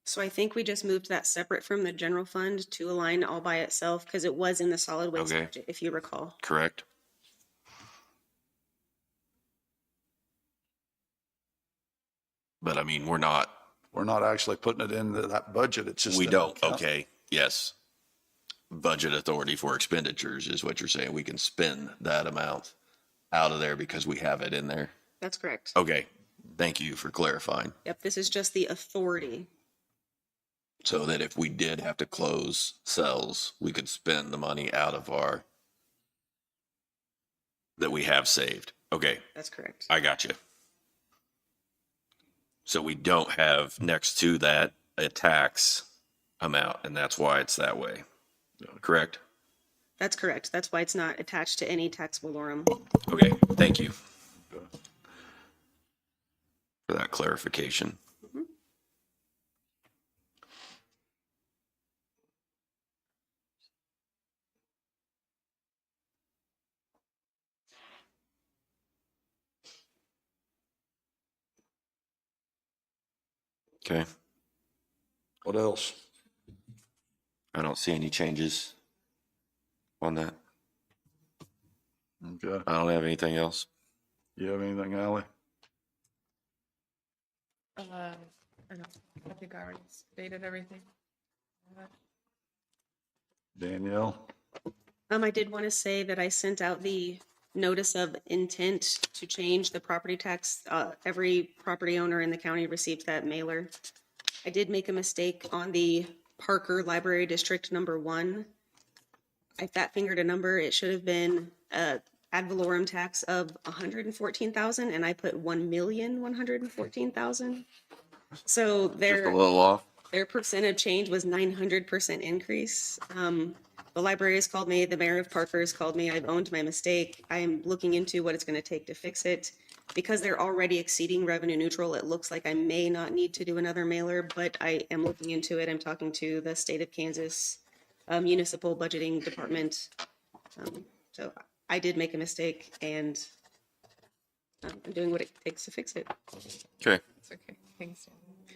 So I think we just moved that separate from the general fund to a line all by itself because it was in the solid waste Okay. budget, if you recall. correct? But I mean, we're not actually putting it into that budget. It's just. we in the don't, account. okay, yes. Budget authority for expenditures is what you're saying. We can spend that amount out of there because we have it in there. That's correct. Okay, thank you for clarifying. Yep, this is just the authority. So that if we did have to close cells, we could spend the money out of our, that we have saved. Okay, That's correct. I got you. So we don't have next to that a tax amount, and that's why it's that way. Correct? That's correct. That's why it's not attached to any taxable lorem. Okay, thank you for that clarification. Okay, What else? I don't see any changes on that. Okay. I don't have anything else. You have anything, Ally? I think I already stated everything. Danielle? I did want to say that I sent out the notice of intent to change the property tax. Every property owner in the county received that mailer. I did make a mistake on the Parker Library District #1. I fat fingered a number. It should have been ad valorem tax of 114,000, and I put 1,114,000. So Just a little off. their percent of change was 900% increase. The library has called me, the mayor of Parker has called me, I've owned my mistake. I am looking into what it's gonna take to fix it. Because they're already exceeding revenue neutral, it looks like I may not need to do another mailer, but I am looking into it. I'm talking to the state of Kansas municipal budgeting department. So I did make a mistake and I'm doing what it takes to fix it. Okay. It's okay. Thanks.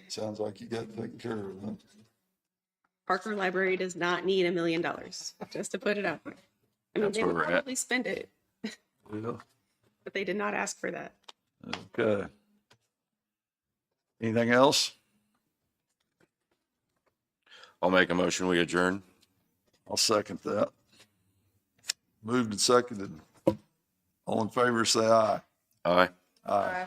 Sounds like you got taken care of, huh? Parker Library does not need $1 million, just to put it out there. I mean, That's they where would we're at. probably spend it, Yeah. but they did not ask for that. Okay. Anything else? I'll make a motion, we adjourn. I'll second that. Moved and seconded. All in favor, say aye. Aye. Aye.